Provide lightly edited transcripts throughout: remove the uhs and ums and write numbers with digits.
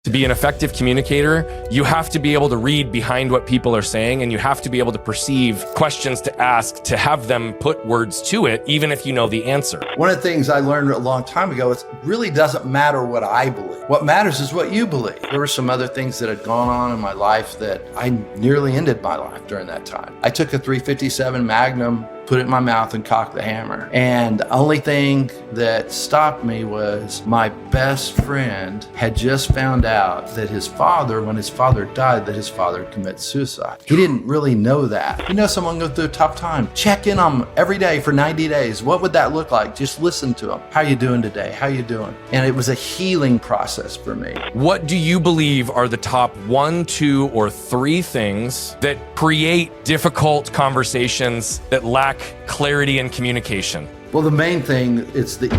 To be an effective communicator, you have to be able to read behind what people are saying, and you have to be able to perceive questions to ask, to have them put words to it, even if you know the answer. One of the things I learned a long time ago is it really doesn't matter what I believe. What matters is what you believe. There were some other things that had gone on in my life that I nearly ended my life during that time. I took a .357 Magnum, put it in my mouth, and cocked the hammer. And the only thing that stopped me was my best friend had just found out that his father, when his father died, that his father committed suicide. He didn't really know that. You know someone go through a tough time, check in on them every day for 90 days. What would that look like? Just listen to them. How you doing today? How you doing? And it was a healing process for me. What do you believe are the top 1, 2, or 3 things that create difficult conversations that lack clarity and communication? Well, the main thing, it's the...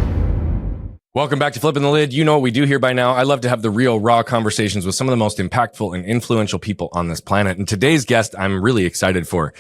Welcome back to Flipping the Lid. You know what we do here by now. I love to have the real, raw conversations with some of the most impactful and influential people on this planet. And today's guest, I'm really excited for.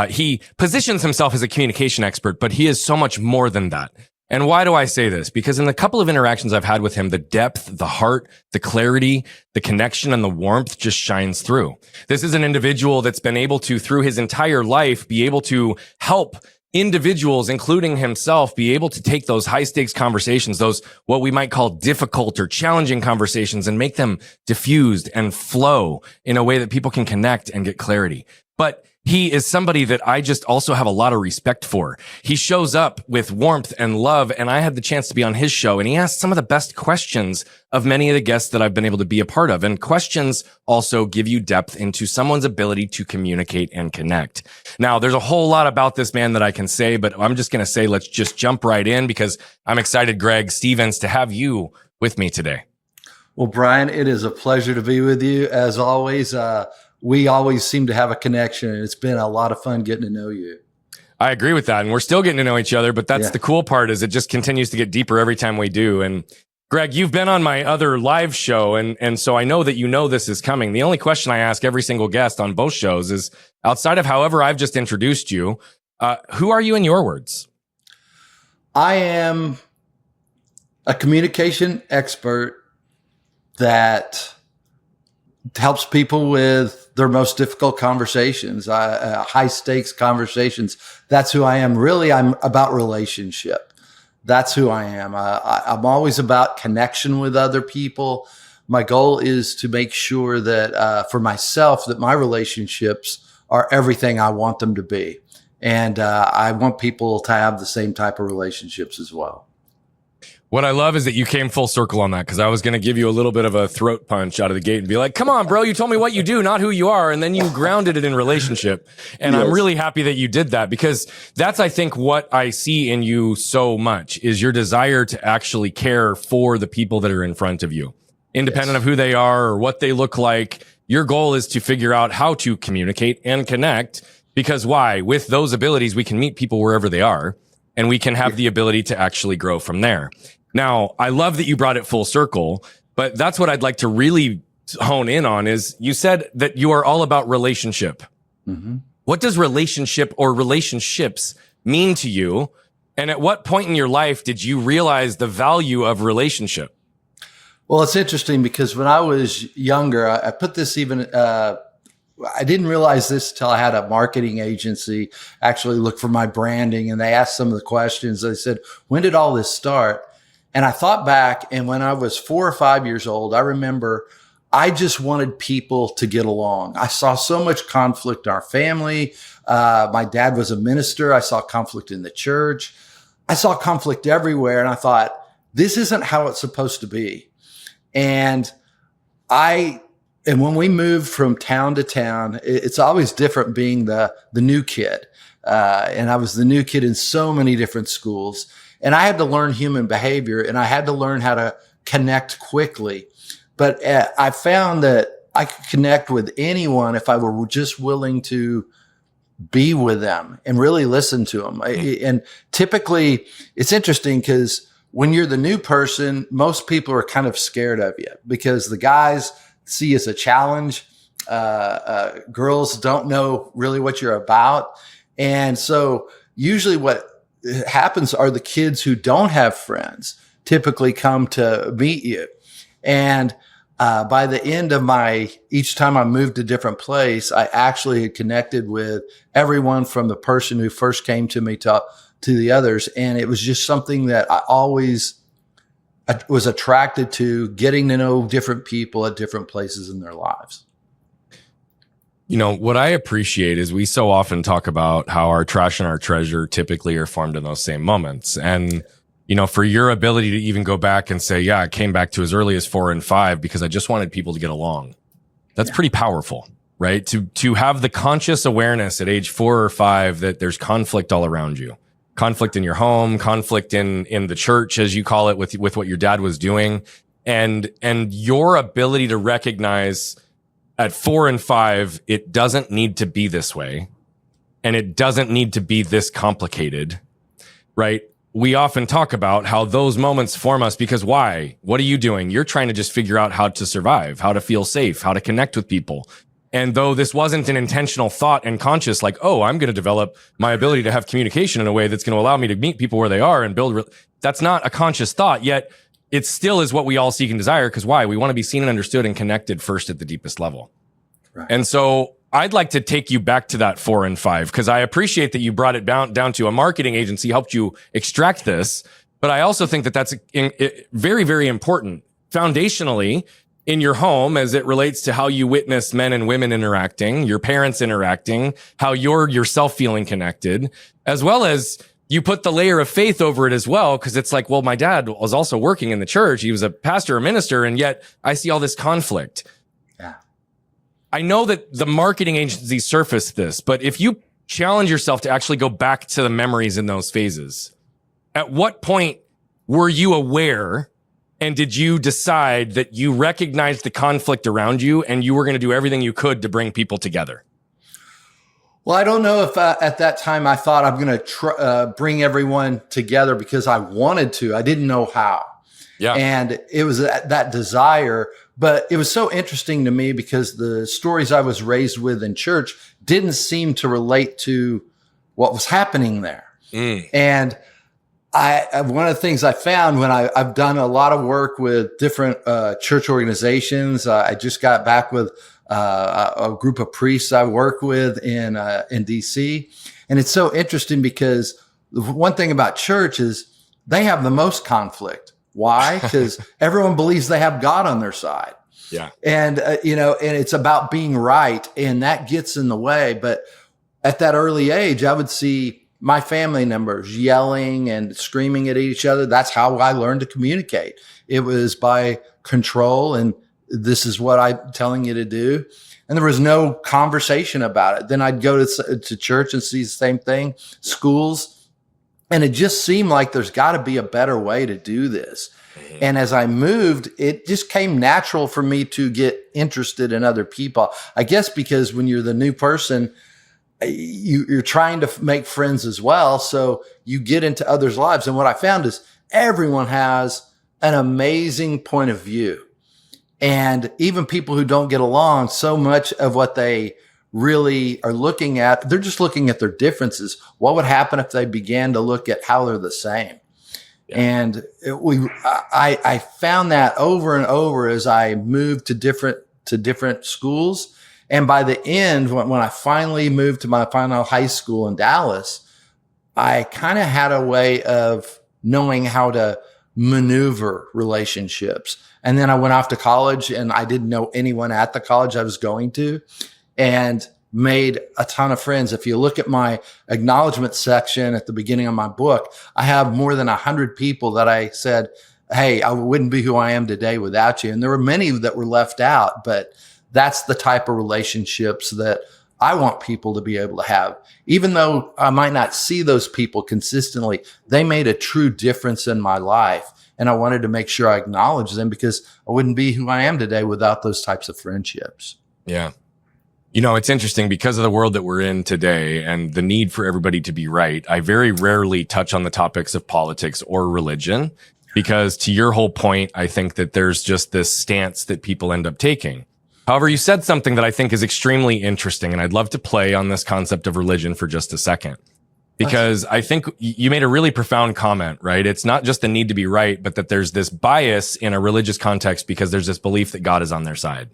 He positions himself as a communication expert, but he is so much more than that. And why do I say this? Because in the couple of interactions I've had with him, the depth, the heart, the clarity, the connection, and the warmth just shines through. This is an individual that's been able to, through his entire life, be able to help individuals, including himself, be able to take those high stakes conversations, those what we might call difficult or challenging conversations, and make them diffused and flow in a way that people can connect and get clarity. But he is somebody that I just also have a lot of respect for. He shows up with warmth and love, and I had the chance to be on his show, and he asked some of the best questions of many of the guests that I've been able to be a part of. And questions also give you depth into someone's ability to communicate and connect. Now, there's a whole lot about this man that I can say, but I'm just going to say, let's just jump right in, because I'm excited, Greg Stevens, to have you with me today. Well, Brian, it is a pleasure to be with you. As always, we always seem to have a connection, and it's been a lot of fun getting to know you. I agree with that. And we're still getting to know each other, but that's the cool part, is it just continues to get deeper every time we do. And Greg, you've been on my other live show, and so I know that you know this is coming. The only question I ask every single guest on both shows is, outside of however I've just introduced you, who are you in your words? I am a communication expert that helps people with their most difficult conversations, high stakes conversations. That's who I am. Really, I'm about relationship. That's who I am. I'm always about connection with other people. My goal is to make sure that for myself, that my relationships are everything I want them to be. And I want people to have the same type of relationships as well. What I love is that you came full circle on that, because I was going to give you a little bit of a throat punch out of the gate and be like, come on, bro, you told me what you do, not who you are. And then you grounded it in relationship. And yes. I'm really happy that you did that, because that's, I think, what I see in you so much is your desire to actually care for the people that are in front of you, independent of who they are or what they look like. Your goal is to figure out how to communicate and connect, because why? With those abilities, we can meet people wherever they are, and we can have the ability to actually grow from there. Now, I love that you brought it full circle, but that's what I'd like to really hone in on is you said that you are all about relationship. Mm-hmm. What does relationship or relationships mean to you? And at what point in your life did you realize the value of relationship? Well, it's interesting, because when I was younger, I put this even, I didn't realize this until I had a marketing agency actually look for my branding, and they asked some of the questions. They said, when did all this start? And I thought back, and when I was 4 or 5 years old, I remember I just wanted people to get along. I saw so much conflict in our family. My dad was a minister. I saw conflict in the church. I saw conflict everywhere. And I thought, this isn't how it's supposed to be. And when we moved from town to town, it's always different being the new kid. And I was the new kid in so many different schools. And I had to learn human behavior, and I had to learn how to connect quickly. But I found that I could connect with anyone if I were just willing to be with them and really listen to them. And typically, it's interesting, because when you're the new person, most people are kind of scared of you, because the guys see you as a challenge. Girls don't know really what you're about. And so usually what happens are the kids who don't have friends typically come to meet you. And By the end of each time I moved to a different place, I actually had connected with everyone from the person who first came to me to the others. And it was just something that I always was attracted to, getting to know different people at different places in their lives. You know, what I appreciate is we so often talk about how our trash and our treasure typically are formed in those same moments. And, you know, for your ability to even go back and say, yeah, I came back to as early as 4 and 5 because I just wanted people to get along. That's pretty powerful, right? To have the conscious awareness at age 4 or 5 that there's conflict all around you. Conflict in your home, conflict in the church, as you call it, with what your dad was doing. And your ability to recognize at 4 and 5, it doesn't need to be this way. And it doesn't need to be this complicated, right? We often talk about how those moments form us because why? What are you doing? You're trying to just figure out how to survive, how to feel safe, how to connect with people. And though this wasn't an intentional thought and conscious, like, oh, I'm going to develop my ability to have communication in a way that's going to allow me to meet people where they are and build. That's not a conscious thought, yet it still is what we all seek and desire. Because why? We want to be seen and understood and connected first at the deepest level. Right. And so I'd like to take you back to that 4 and 5, because I appreciate that you brought it down to a marketing agency helped you extract this. But I also think that that's very, very important foundationally in your home as it relates to how you witness men and women interacting, your parents interacting, how you're yourself feeling connected, as well as you put the layer of faith over it as well. Cause it's like, well, my dad was also working in the church. He was a pastor or minister. And yet I see all this conflict. Yeah. I know that the marketing agency surfaced this, but if you challenge yourself to actually go back to the memories in those phases, at what point were you aware and did you decide that you recognized the conflict around you and you were going to do everything you could to bring people together? Well, I don't know if at that time I thought I'm going to bring everyone together because I wanted to. I didn't know how. Yeah. And it was that desire. But it was so interesting to me because the stories I was raised with in church didn't seem to relate to what was happening there. And one of the things I found when I've done a lot of work with different church organizations, I just got back with a group of priests I work with in DC. And it's so interesting because the one thing about church is they have the most conflict. Why? Because everyone believes they have God on their side. Yeah. And, and it's about being right. And that gets in the way. But at that early age, I would see my family members yelling and screaming at each other. That's how I learned to communicate. It was by control. And this is what I'm telling you to do. And there was no conversation about it. Then I'd go to church and see the same thing, schools. And it just seemed like there's got to be a better way to do this. Mm-hmm. And as I moved, it just came natural for me to get interested in other people. I guess because when you're the new person, you're trying to make friends as well. So you get into others' lives. And what I found is everyone has an amazing point of view. And even people who don't get along, so much of what they really are looking at, they're just looking at their differences. What would happen if they began to look at how they're the same? Yeah. And I found that over and over as I moved to different schools. And by the end, when I finally moved to my final high school in Dallas, I kind of had a way of knowing how to maneuver relationships. And then I went off to college and I didn't know anyone at the college I was going to, and made a ton of friends. If you look at my acknowledgement section at the beginning of my book, I have more than 100 people that I said, hey, I wouldn't be who I am today without you. And there were many that were left out, but that's the type of relationships that I want people to be able to have. Even though I might not see those people consistently, they made a true difference in my life. And I wanted to make sure I acknowledged them because I wouldn't be who I am today without those types of friendships. Yeah. You know, it's interesting because of the world that we're in today and the need for everybody to be right. I very rarely touch on the topics of politics or religion because, to your whole point, I think that there's just this stance that people end up taking. However, you said something that I think is extremely interesting, and I'd love to play on this concept of religion for just a second. because I think you made a really profound comment, right? It's not just the need to be right, but that there's this bias in a religious context because there's this belief that God is on their side.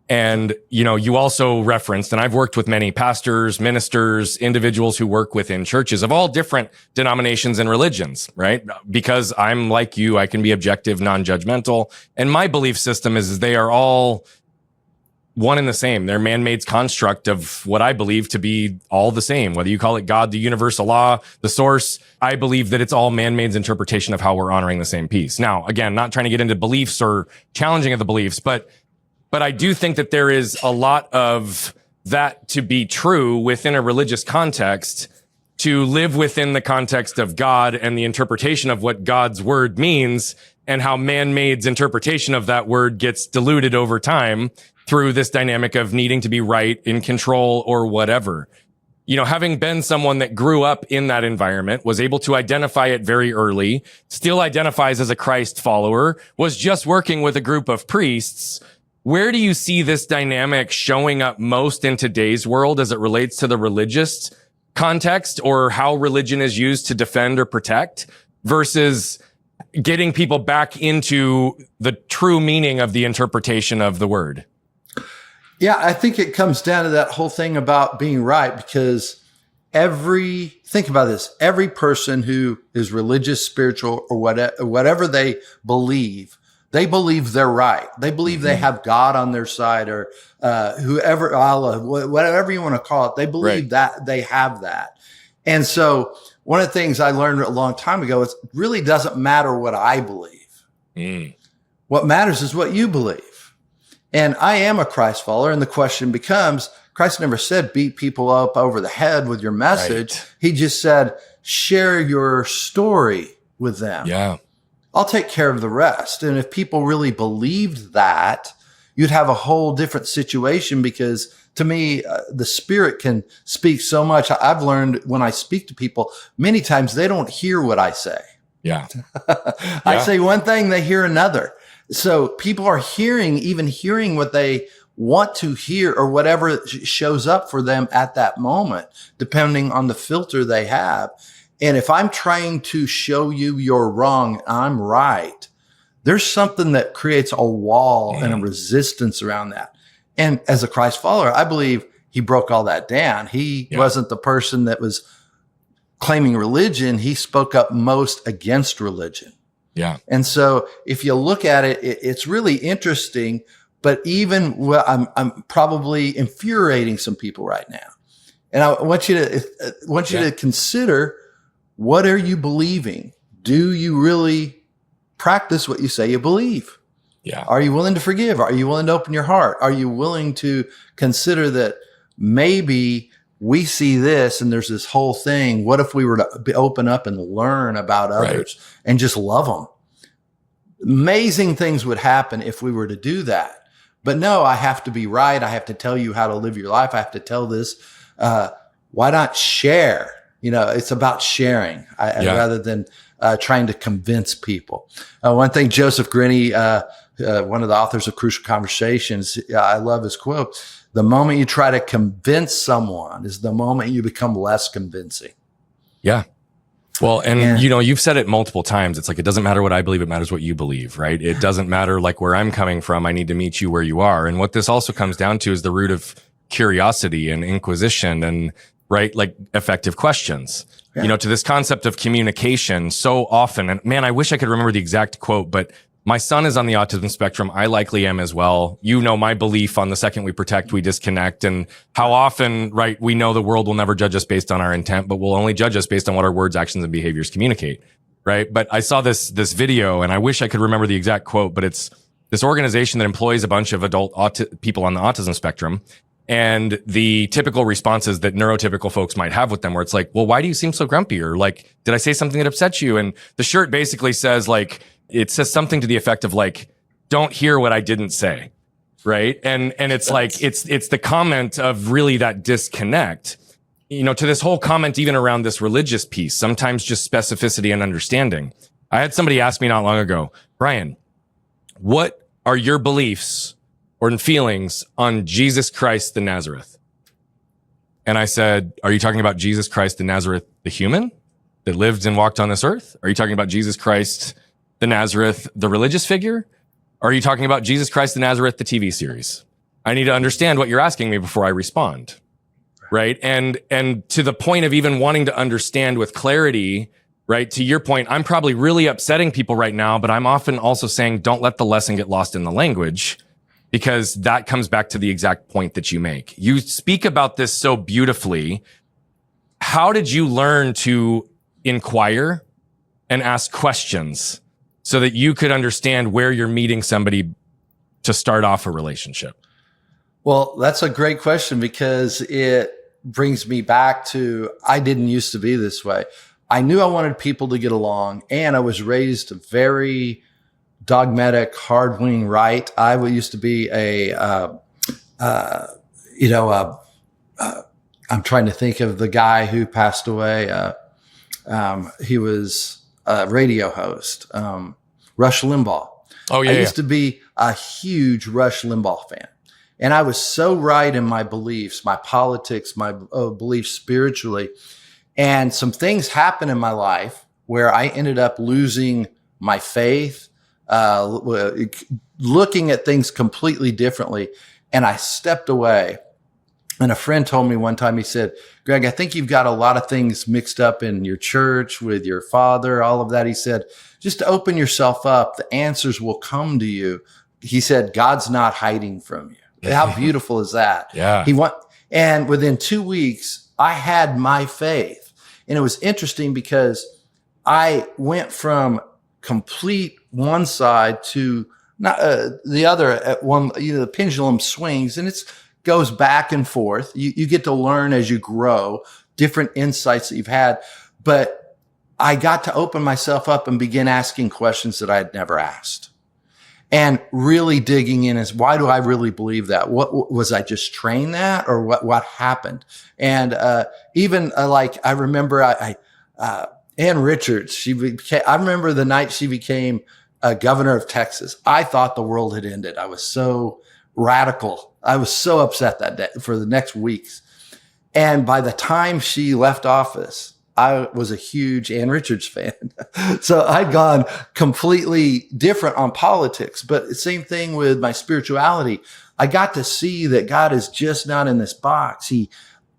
And, you also referenced, and I've worked with many pastors, ministers, individuals who work within churches of all different denominations and religions, right? Because I'm like you, I can be objective, non-judgmental. And my belief system is they are all one and the same. They're man-made construct of what I believe to be all the same. Whether you call it God, the universal law, the source, I believe that it's all man-made interpretation of how we're honoring the same piece. Now, again, not trying to get into beliefs or challenging of the beliefs, but I do think that there is a lot of that to be true within a religious context, to live within the context of God and the interpretation of what God's word means and how man-made's interpretation of that word gets diluted over time through this dynamic of needing to be right, in control, or whatever. Having been someone that grew up in that environment, was able to identify it very early, still identifies as a Christ follower, was just working with a group of priests. Where do you see this dynamic showing up most in today's world as it relates to the religious context or how religion is used to defend or protect versus getting people back into the true meaning of the interpretation of the word? Yeah, I think it comes down to that whole thing about being right, because think about this, every person who is religious, spiritual, or whatever they believe they're right. They believe they have God on their side, or whoever, Allah, whatever you want to call it. They believe that they have that. And so one of the things I learned a long time ago is it really doesn't matter what I believe. What matters is what you believe. And I am a Christ follower. And the question becomes, Christ never said beat people up over the head with your message. Right. He just said, share your story with them. Yeah. I'll take care of the rest. And if people really believed that, you'd have a whole different situation, because to me, the Spirit can speak so much. I've learned when I speak to people, many times they don't hear what I say. Yeah. I say one thing, they hear another. So people are hearing what they want to hear, or whatever shows up for them at that moment, depending on the filter they have. And if I'm trying to show you you're wrong, I'm right, there's something that creates a wall and a resistance around that. And as a Christ follower, I believe he broke all that down. He wasn't the person that was claiming religion. He spoke up most against religion. Yeah. And so if you look at it, it's really interesting, but I'm probably infuriating some people right now. And I want you to consider, what are you believing? Do you really practice what you say you believe? Yeah. Are you willing to forgive? Are you willing to open your heart? Are you willing to consider that maybe we see this and there's this whole thing? What if we were to open up and learn about others and just love them? Amazing things would happen if we were to do that. But no, I have to be right. I have to tell you how to live your life. I have to tell this. Why not share? It's about sharing rather than trying to convince people. One thing, Joseph Grenny, one of the authors of Crucial Conversations, I love his quote: the moment you try to convince someone is the moment you become less convincing. Yeah. Well, and you've said it multiple times. It's like, it doesn't matter what I believe. It matters what you believe, right? It doesn't matter like where I'm coming from. I need to meet you where you are. And what this also comes down to is the root of curiosity and inquisition and like effective questions, to this concept of communication so often. And man, I wish I could remember the exact quote, but my son is on the autism spectrum. I likely am as well. My belief on the second we protect, we disconnect, and how often, we know the world will never judge us based on our intent, but will only judge us based on what our words, actions, and behaviors communicate. Right. But I saw this video, and I wish I could remember the exact quote, but it's this organization that employs a bunch of adult people on the autism spectrum. And the typical responses that neurotypical folks might have with them, where it's like, well, why do you seem so grumpy? Or like, did I say something that upset you? And the shirt basically says it says something to the effect of don't hear what I didn't say. Right. And it's it's the comment of really that disconnect, to this whole comment, even around this religious piece, sometimes just specificity and understanding. I had somebody ask me not long ago, Brian, what are your beliefs or feelings on Jesus Christ the Nazareth? And I said, are you talking about Jesus Christ of Nazareth, the human that lived and walked on this earth? Are you talking about Jesus Christ, the Nazareth, the religious figure? Or are you talking about Jesus Christ of Nazareth, the TV series? I need to understand what you're asking me before I respond. Right. And to the point of even wanting to understand with clarity, right? To your point, I'm probably really upsetting people right now, but I'm often also saying, don't let the lesson get lost in the language, because that comes back to the exact point that you make. You speak about this so beautifully. How did you learn to inquire and ask questions so that you could understand where you're meeting somebody to start off a relationship? Well, that's a great question, because it brings me back to, I didn't used to be this way. I knew I wanted people to get along, and I was raised very dogmatic, hard-wing right. I used to be I'm trying to think of the guy who passed away. He was a radio host, Rush Limbaugh. Oh, yeah. I used to be a huge Rush Limbaugh fan. And I was so right in my beliefs, my politics, my beliefs spiritually. And some things happened in my life where I ended up losing my faith, looking at things completely differently. And I stepped away. And a friend told me one time, he said, Greg, I think you've got a lot of things mixed up in your church with your father, all of that. He said, just open yourself up. The answers will come to you. He said, God's not hiding from you. How beautiful is that? Yeah. And within 2 weeks, I had my faith. And it was interesting because I went from complete one side to not the other at one. The pendulum swings and it goes back and forth. You get to learn as you grow different insights that you've had. But I got to open myself up and begin asking questions that I had never asked. And really digging in is, why do I really believe that? What was I just trained that, or what happened? And like I remember, Ann Richards. I remember the night she became governor of Texas. I thought the world had ended. I was so radical. I was so upset that day for the next weeks. And by the time she left office, I was a huge Ann Richards fan. So I'd gone completely different on politics, but the same thing with my spirituality. I got to see that God is just not in this box. He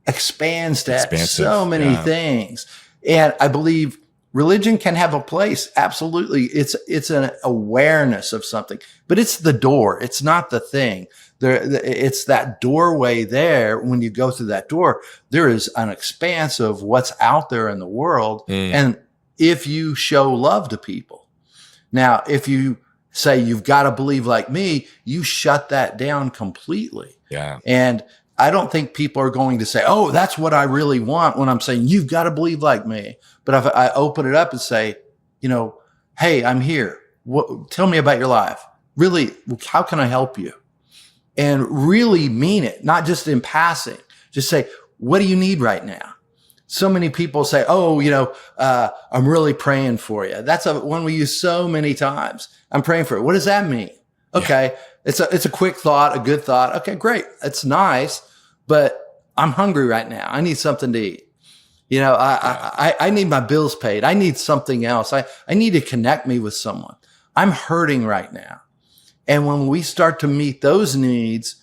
expands to so many things. And I believe religion can have a place. Absolutely. It's an awareness of something, but it's the door. It's not the thing. It's that doorway there. When you go through that door, there is an expanse of what's out there in the world. And if you show love to people, now, if you say you've got to believe like me, you shut that down completely. Yeah. And I don't think people are going to say, oh, that's what I really want, when I'm saying you've got to believe like me. But if I open it up and say, hey, I'm here. Tell me about your life. Really, how can I help you? And really mean it, not just in passing. Just say, what do you need right now? So many people say, oh, I'm really praying for you. That's one we use so many times. I'm praying for you. What does that mean? Okay. Yeah. It's a quick thought, a good thought. Okay, great. It's nice, but I'm hungry right now. I need something to eat. I need my bills paid. I need something else. I need to connect me with someone. I'm hurting right now. And when we start to meet those needs,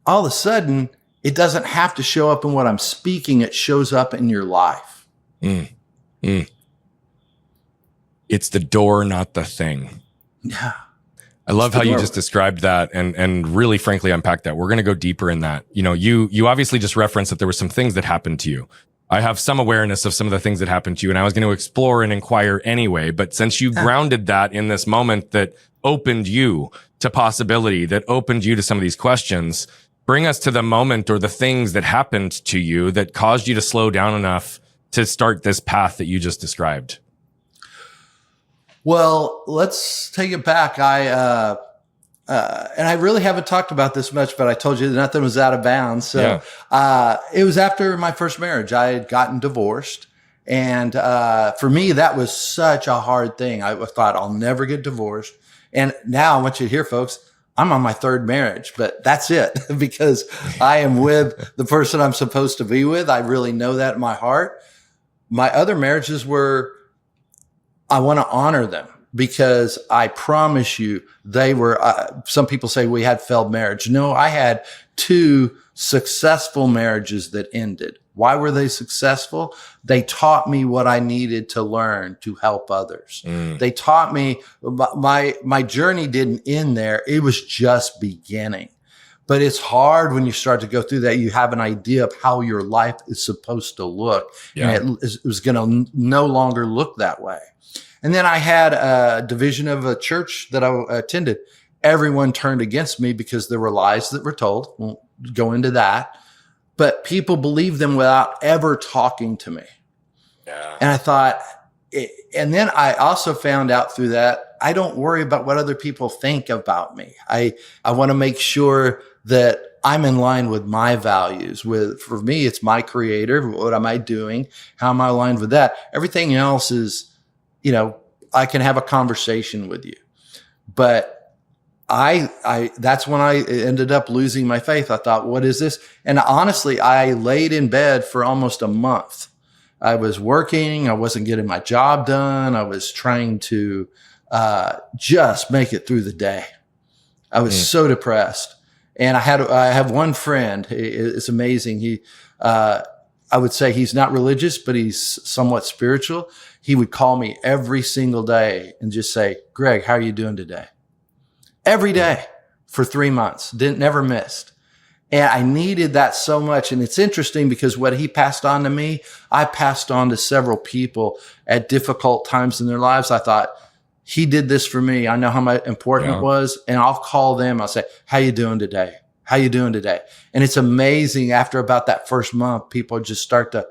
all of a sudden, it doesn't have to show up in what I'm speaking. It shows up in your life. It's the door, not the thing. Yeah. I love how you just described that and really frankly unpacked that. We're going to go deeper in that. You obviously just referenced that there were some things that happened to you. I have some awareness of some of the things that happened to you, and I was going to explore and inquire anyway. But since you grounded that in this moment that opened you to possibility, that opened you to some of these questions, bring us to the moment or the things that happened to you that caused you to slow down enough to start this path that you just described. Well, let's take it back. And I really haven't talked about this much, but I told you that nothing was out of bounds. So it was after my first marriage. I had gotten divorced. And for me, that was such a hard thing. I thought I'll never get divorced. And now I want you to hear, folks, I'm on my third marriage, but that's it because I am with the person I'm supposed to be with. I really know that in my heart. My other marriages I want to honor them because I promise you they were, some people say we had failed marriage. No, I had 2 successful marriages that ended. Why were they successful? They taught me what I needed to learn to help others. They taught me my journey didn't end there. It was just beginning. But it's hard when you start to go through that. You have an idea of how your life is supposed to look. Yeah. And it was going to no longer look that way. And then I had a division of a church that I attended. Everyone turned against me because there were lies that were told. Won't go into that. But people believed them without ever talking to me. Yeah. And I thought, and then I also found out through that, I don't worry about what other people think about me. I want to make sure that I'm in line with my values. For me, it's my creator. What am I doing? How am I aligned with that? Everything else is, I can have a conversation with you. But that's when I ended up losing my faith. I thought, what is this? And honestly, I laid in bed for almost a month. I was working. I wasn't getting my job done. I was trying to just make it through the day. I was so depressed. And I have one friend. It's amazing. I would say he's not religious, but he's somewhat spiritual. He would call me every single day and just say, Greg, how are you doing today? Every day for 3 months, never missed. And I needed that so much. And it's interesting because what he passed on to me, I passed on to several people at difficult times in their lives. I thought, he did this for me. I know how important it was. And I'll call them. I'll say, how you doing today? How you doing today? And it's amazing. After about that first month, people just start to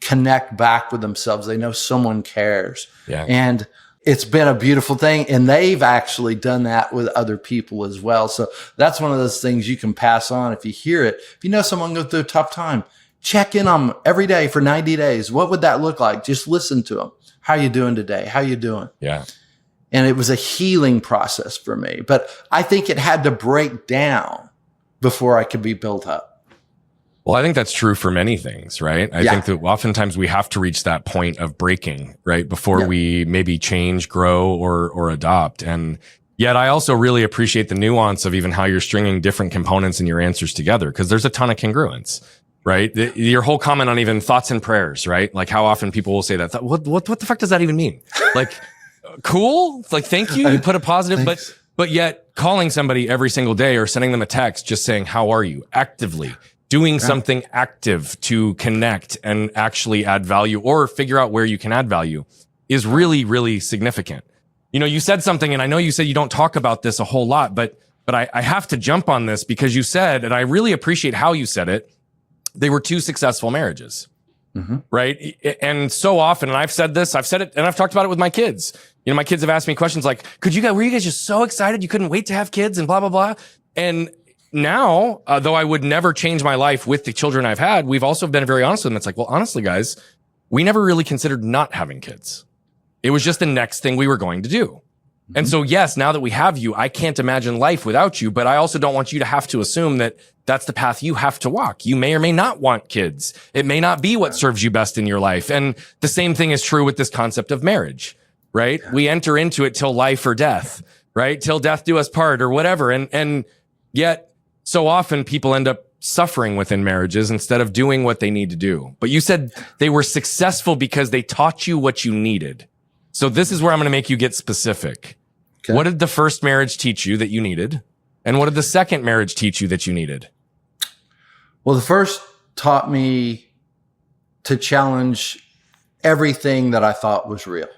connect back with themselves. They know someone cares. Yeah. And it's been a beautiful thing. And they've actually done that with other people as well. So that's one of those things you can pass on. If you hear it, if you know someone go through a tough time, check in on them every day for 90 days. What would that look like? Just listen to them. How you doing today? How you doing? Yeah. And it was a healing process for me, but I think it had to break down before I could be built up. Well, I think that's true for many things, right? I think that oftentimes we have to reach that point of breaking, right? Before we maybe change, grow, or adopt. And yet I also really appreciate the nuance of even how you're stringing different components in your answers together, because there's a ton of congruence, right? Your whole comment on even thoughts and prayers, right? Like how often people will say that. What the fuck does that even mean? Like, cool. Like, thank you. You put a positive, but yet calling somebody every single day or sending them a text, just saying, how are you? Actively doing something active to connect and actually add value or figure out where you can add value is really, really significant. You said something, and I know you said you don't talk about this a whole lot, but I have to jump on this because you said, and I really appreciate how you said it, they were 2 successful marriages. Mm-hmm. Right. And so often, and I've said it, and I've talked about it with my kids. My kids have asked me questions like, were you guys just so excited you couldn't wait to have kids and blah, blah, blah. And now, though I would never change my life with the children I've had, we've also been very honest with them. It's like, well, honestly, guys, we never really considered not having kids. It was just the next thing we were going to do. Mm-hmm. And so, yes, now that we have you, I can't imagine life without you, but I also don't want you to have to assume that that's the path you have to walk. You may or may not want kids. It may not be what serves you best in your life. And the same thing is true with this concept of marriage, right? We enter into it till life or death, right? Till death do us part or whatever. And yet so often people end up suffering within marriages instead of doing what they need to do. But you said they were successful because they taught you what you needed. So this is where I'm going to make you get specific. Okay. What did the first marriage teach you that you needed? And what did the second marriage teach you that you needed? Well, the first taught me to challenge everything that I thought was real.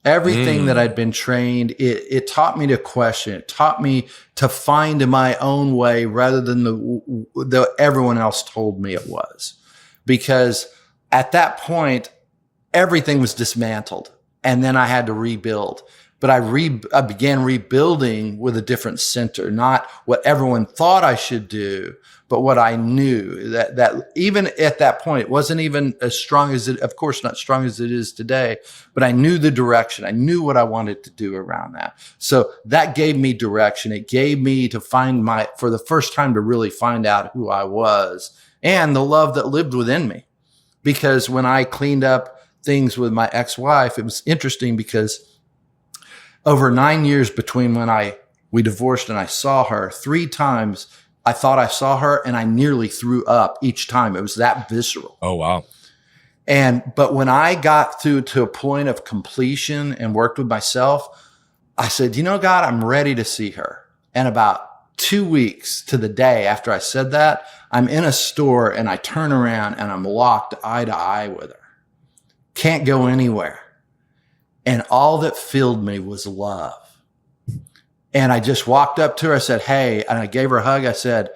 Everything that I'd been trained, it taught me to question. It taught me to find my own way rather than the everyone else told me it was. Because at that point, everything was dismantled. And then I had to rebuild. but I began rebuilding with a different center, not what everyone thought I should do, but what I knew. That even at that point, it wasn't even as strong as it, of course, not strong as it is today, but I knew the direction. I knew what I wanted to do around that. So that gave me direction. It gave me to find for the first time to really find out who I was and the love that lived within me. Because when I cleaned up things with my ex-wife, it was interesting because over 9 years between when we divorced and I saw her, 3 times I thought I saw her and I nearly threw up each time. It was that visceral. Oh, wow. But when I got to a point of completion and worked with myself, I said, God, I'm ready to see her. And about 2 weeks to the day after I said that, I'm in a store and I turn around and I'm locked eye to eye with her. Can't go anywhere. And all that filled me was love. And I just walked up to her. I said, hey, and I gave her a hug. I said,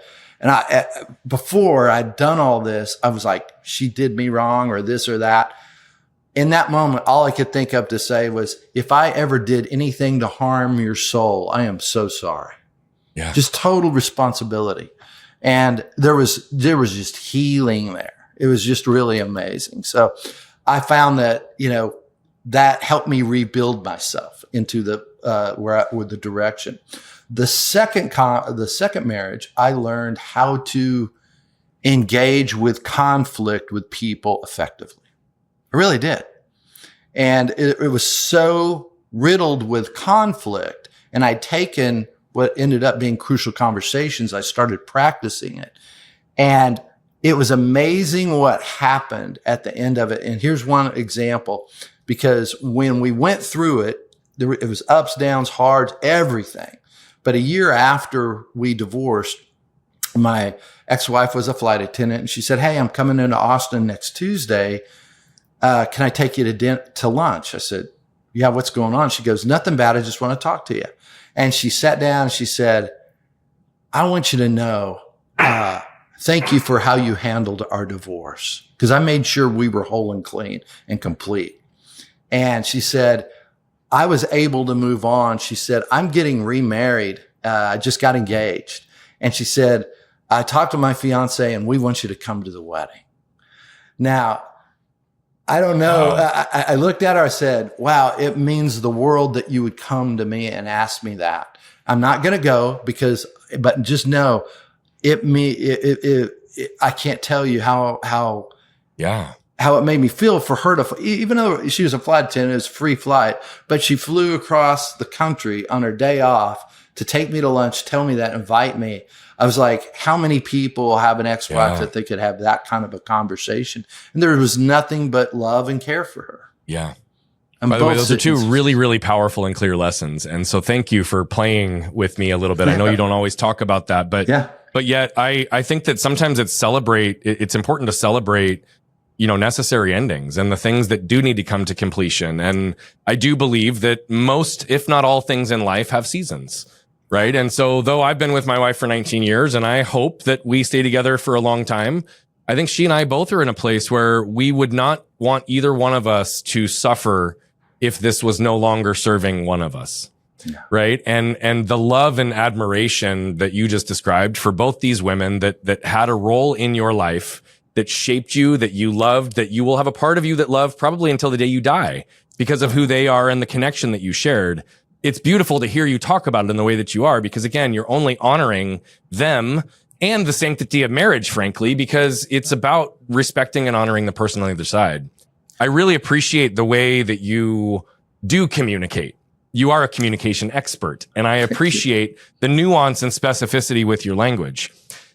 before I'd done all this, I was like, she did me wrong or this or that. In that moment, all I could think of to say was, if I ever did anything to harm your soul, I am so sorry. Yeah. Just total responsibility. And there was just healing there. It was just really amazing. So I found that, that helped me rebuild myself into with the direction. The second marriage, I learned how to engage with conflict with people effectively. I really did. And it was so riddled with conflict, and I'd taken what ended up being crucial conversations. I started practicing it, and it was amazing what happened at the end of it. And here's one example, because when we went through it, it was ups, downs, hards, everything. But a year after we divorced, my ex-wife was a flight attendant, and she said, hey, I'm coming into Austin next Tuesday. Can I take you to lunch? I said, yeah, what's going on? She goes, nothing bad. I just want to talk to you. And she sat down and she said, I want you to know, thank you for how you handled our divorce, because I made sure we were whole and clean and complete. And she said, I was able to move on. She said, I'm getting remarried. I just got engaged. And she said, I talked to my fiance and we want you to come to the wedding. Now, I don't know. I looked at her. I said, wow, it means the world that you would come to me and ask me that. I'm not going to go but just know I can't tell you how it made me feel for her to, even though she was a flight attendant, it was a free flight, but she flew across the country on her day off to take me to lunch, tell me that, invite me. I was like, how many people have an ex-wife that they could have that kind of a conversation? And there was nothing but love and care for her. Yeah. By the way, those are 2 really, really powerful and clear lessons. And so thank you for playing with me a little bit. I know you don't always talk about that, but yet I think that sometimes it's important to celebrate, necessary endings and the things that do need to come to completion. And I do believe that most, if not all, things in life have seasons. Right. And so though I've been with my wife for 19 years and I hope that we stay together for a long time, I think she and I both are in a place where we would not want either one of us to suffer if this was no longer serving one of us. Yeah. Right. And the love and admiration that you just described for both these women that had a role in your life, that shaped you, that you loved, that you will have a part of you that love probably until the day you die because of who they are and the connection that you shared. It's beautiful to hear you talk about it in the way that you are, because again, you're only honoring them and the sanctity of marriage, frankly, because it's about respecting and honoring the person on the other side. I really appreciate the way that you do communicate. You are a communication expert, and I appreciate the nuance and specificity with your language.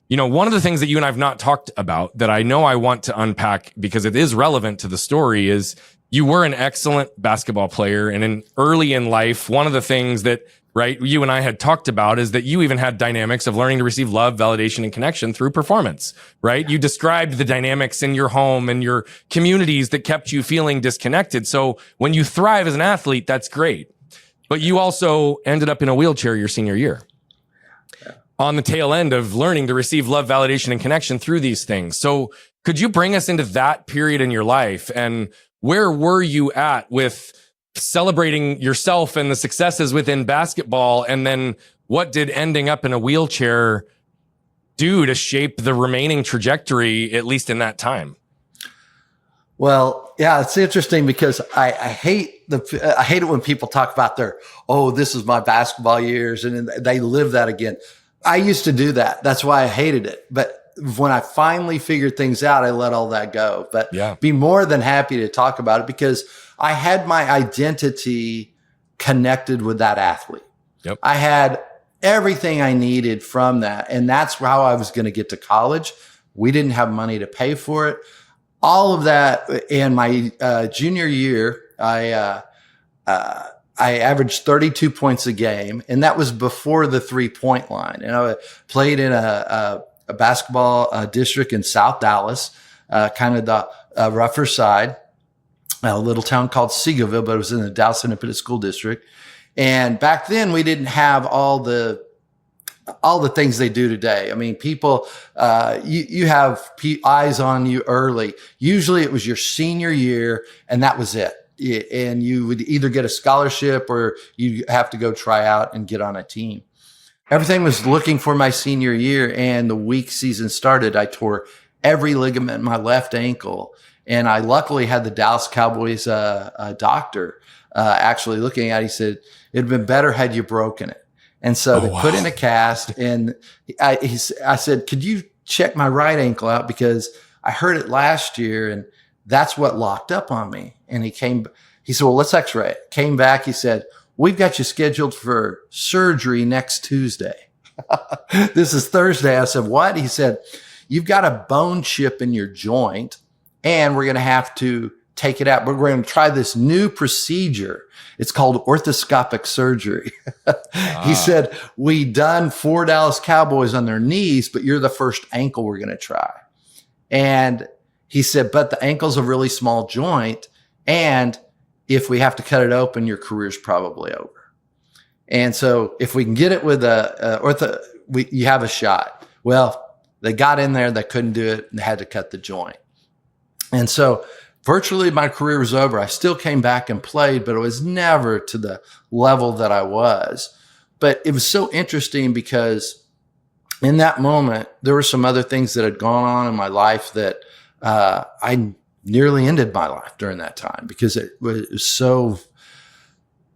One of the things that you and I have not talked about that I know I want to unpack because it is relevant to the story is you were an excellent basketball player, and early in life, one of the things that, you and I had talked about is that you even had dynamics of learning to receive love, validation, and connection through performance, right? You described the dynamics in your home and your communities that kept you feeling disconnected. So when you thrive as an athlete, that's great. But you also ended up in a wheelchair your senior year. On the tail end of learning to receive love, validation, and connection through these things. So could you bring us into that period in your life, and where were you at with celebrating yourself and the successes within basketball. And then what did ending up in a wheelchair do to shape the remaining trajectory, at least in that time? Well, yeah, it's interesting because I hate it when people talk about this is my basketball years, and they live that again. I used to do that. That's why I hated it. But when I finally figured things out, I let all that go. But be more than happy to talk about it because I had my identity connected with that athlete. Yep. I had everything I needed from that. And that's how I was going to get to college. We didn't have money to pay for it. All of that in my junior year, I averaged 32 points a game, and that was before the 3-point line. And I played in a basketball district in South Dallas, kind of the rougher side, a little town called Seagoville, but it was in the Dallas Independent School District. And back then, we didn't have all the things they do today. I mean, people, you have eyes on you early. Usually it was your senior year and that was it. And you would either get a scholarship or you have to go try out and get on a team. Everything was looking for my senior year, and the week season started. I tore every ligament in my left ankle. And I luckily had the Dallas Cowboys doctor actually looking at it. He said, it'd been better had you broken it. And so they put in a cast, and I said, could you check my right ankle out? Because I hurt it last year and that's what locked up on me. And he said, well, let's x-ray it. Came back. He said, we've got you scheduled for surgery next Tuesday. This is Thursday. I said, what? He said, you've got a bone chip in your joint and we're going to have to take it out. We're going to try this new procedure. It's called orthoscopic surgery. He said, we done 4 Dallas Cowboys on their knees, but you're the first ankle we're going to try. And he said, but the ankle's a really small joint. And if we have to cut it open, your career's probably over. And so if we can get it with you have a shot. Well, they got in there, they couldn't do it, and they had to cut the joint. And so virtually my career was over. I still came back and played, but it was never to the level that I was. But it was so interesting because in that moment, there were some other things that had gone on in my life that I nearly ended my life during that time because it was so,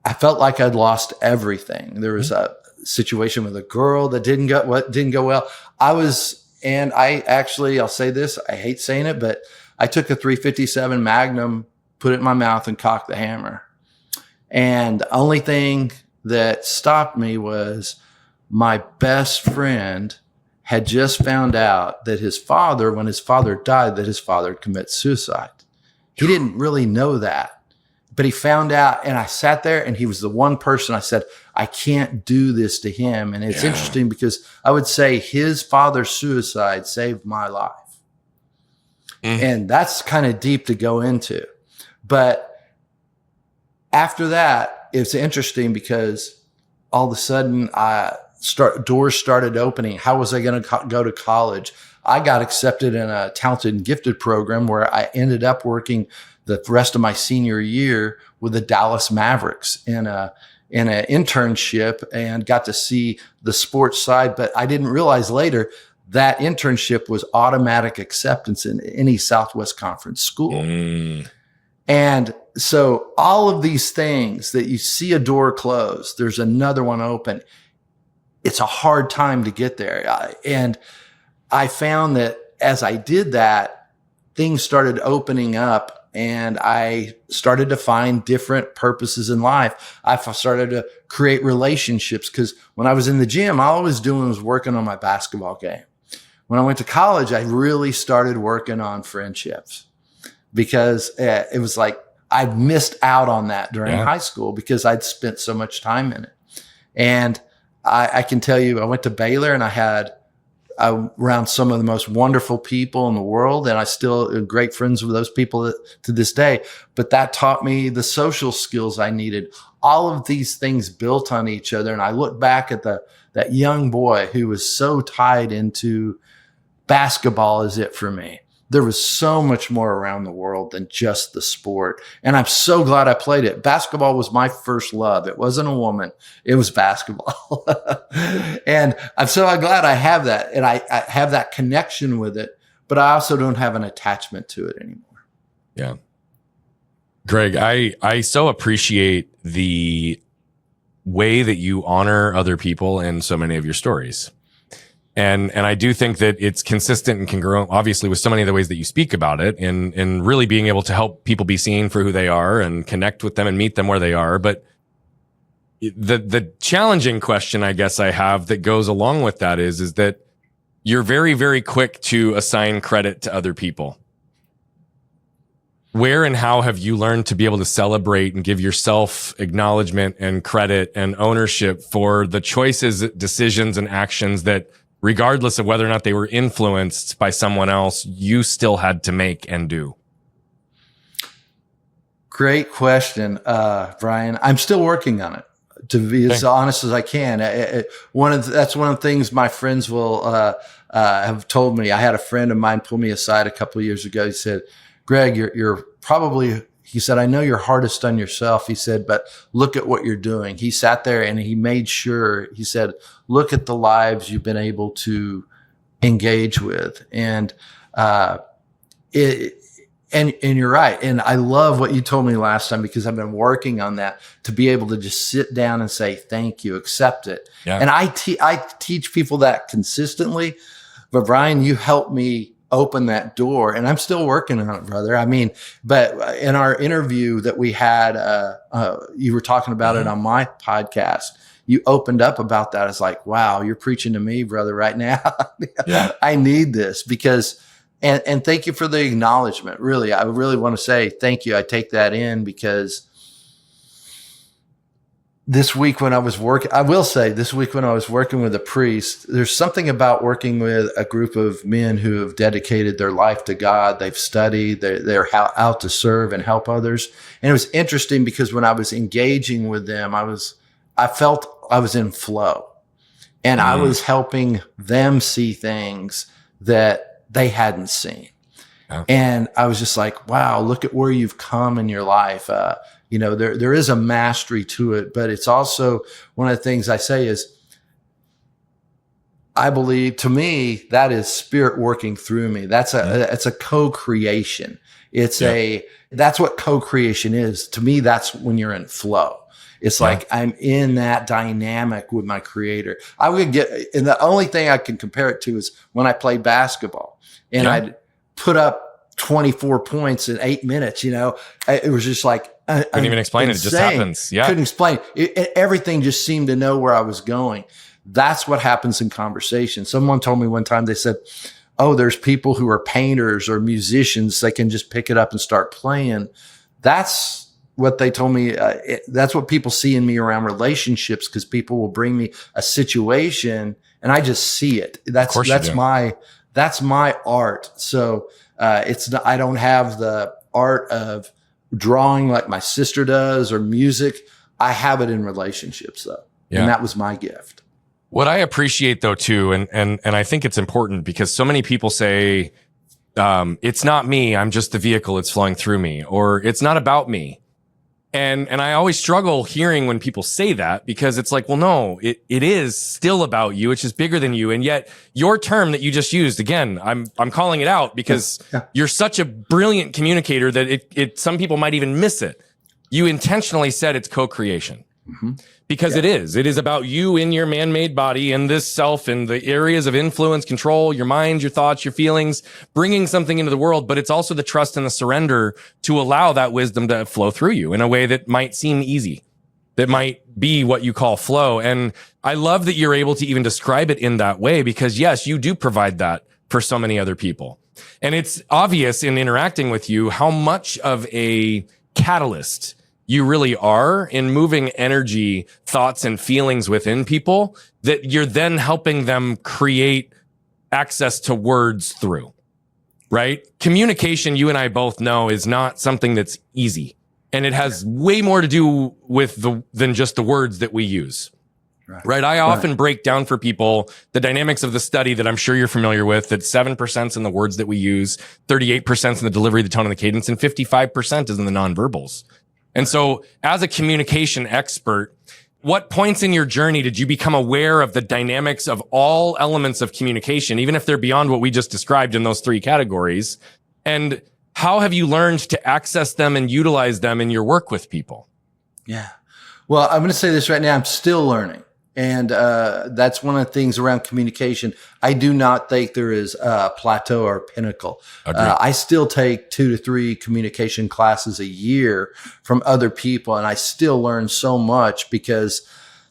I felt like I'd lost everything. There was a situation with a girl that didn't go well. I'll say this, I hate saying it, but I took a .357 Magnum, put it in my mouth and cocked the hammer. And the only thing that stopped me was my best friend had just found out that when his father died, that his father had committed suicide. He didn't really know that, but he found out, and I sat there and he was the one person I said, I can't do this to him. And it's interesting because I would say his father's suicide saved my life. And that's kind of deep to go into. But after that, it's interesting because all of a sudden doors started opening. How was I going to go to college? I got accepted in a talented and gifted program where I ended up working the rest of my senior year with the Dallas Mavericks in an internship and got to see the sports side. But I didn't realize later that internship was automatic acceptance in any Southwest Conference school. And so all of these things that you see a door close, there's another one open. It's a hard time to get there. And I found that as I did that, things started opening up and I started to find different purposes in life. I started to create relationships because when I was in the gym, all I was doing was working on my basketball game. When I went to college, I really started working on friendships because it was like I missed out on that during high school because I'd spent so much time in it. And I can tell you, I went to Baylor and I had around some of the most wonderful people in the world. And I still am great friends with those people to this day. But that taught me the social skills I needed. All of these things built on each other. And I look back at that young boy who was so tied into basketball is it for me. there was so much more around the world than just the sport. And I'm so glad I played it. Basketball was my first love. It wasn't a woman. It was basketball. And I'm so glad I have that. And I have that connection with it, but I also don't have an attachment to it anymore. Yeah. Greg, I so appreciate the way that you honor other people in so many of your stories. And I do think that it's consistent and congruent, obviously, with so many of the ways that you speak about it, and really being able to help people be seen for who they are and connect with them and meet them where they are. But the challenging question, I guess, I have that goes along with that is that you're very, very quick to assign credit to other people. Where and how have you learned to be able to celebrate and give yourself acknowledgement and credit and ownership for the choices, decisions, and actions that, regardless of whether or not they were influenced by someone else, you still had to make and do? Great question, Brian. I'm still working on it, to be as honest as I can. That's one of the things my friends will have told me. I had a friend of mine pull me aside a couple of years ago. He said, Greg, you're probably, he said, I know you're hardest on yourself. He said, but look at what you're doing. He sat there and he made sure, he said, look at the lives you've been able to engage with. And, and you're right. And I love what you told me last time, because I've been working on that, to be able to just sit down and say, thank you, accept it. Yeah. And I teach people that consistently, but Brian, you helped me open that door, and I'm still working on it, brother. I mean, but in our interview that we had, you were talking about it on my podcast. You opened up about that. It's like, wow, you're preaching to me, brother, right now. Yeah. I need this because, and thank you for the acknowledgement. Really, I really want to say thank you. I take that in, because this week when I was working, I will say this week when I was working with a priest, there's something about working with a group of men who have dedicated their life to God. They've studied, they're out to serve and help others. And it was interesting because when I was engaging with them, I felt I was in flow, and I was helping them see things that they hadn't seen. Oh. And I was just like, wow, look at where you've come in your life. There is a mastery to it, but it's also one of the things I say is, I believe, to me, that is spirit working through me. It's a co-creation. That's what co-creation is. To me, that's when you're in flow. It's like I'm in that dynamic with my creator. And the only thing I can compare it to is when I played basketball and I'd put up 24 points in 8 minutes. It was just like, couldn't even explain it. It just happens. Yeah. Couldn't explain it. Everything just seemed to know where I was going. That's what happens in conversation. Someone told me one time, they said, oh, there's people who are painters or musicians. They can just pick it up and start playing. That's what they told me. That's what people see in me around relationships, because people will bring me a situation and I just see it. That's my art. So, I don't have the art of drawing like my sister does, or music. I have it in relationships though. Yeah. And that was my gift. What I appreciate though too, and I think it's important, because so many people say, it's not me, I'm just the vehicle, it's flowing through me, or it's not about me. And I always struggle hearing when people say that, because it's like, well, no, it is still about you. It's just bigger than you. And yet your term that you just used, again, I'm calling it out because you're such a brilliant communicator that some people might even miss it. You intentionally said it's co-creation. Mm-hmm. Because it is about you in your man-made body and this self and the areas of influence, control, your mind, your thoughts, your feelings, bringing something into the world. But it's also the trust and the surrender to allow that wisdom to flow through you in a way that might seem easy, that might be what you call flow. And I love that you're able to even describe it in that way, because yes, you do provide that for so many other people. And it's obvious in interacting with you how much of a catalyst you really are in moving energy, thoughts, and feelings within people that you're then helping them create access to words through, right? Communication, you and I both know, is not something that's easy. And it has way more to do with than just the words that we use. Right. I often break down for people the dynamics of the study that I'm sure you're familiar with, that 7% in the words that we use, 38% in the delivery, the tone, and the cadence, and 55% is in the nonverbals. And so as a communication expert, what points in your journey did you become aware of the dynamics of all elements of communication, even if they're beyond what we just described in those three categories? And how have you learned to access them and utilize them in your work with people? Yeah. Well, I'm going to say this right now. I'm still learning. And that's one of the things around communication. I do not think there is a plateau or pinnacle. I still take 2 to 3 communication classes a year from other people, and I still learn so much because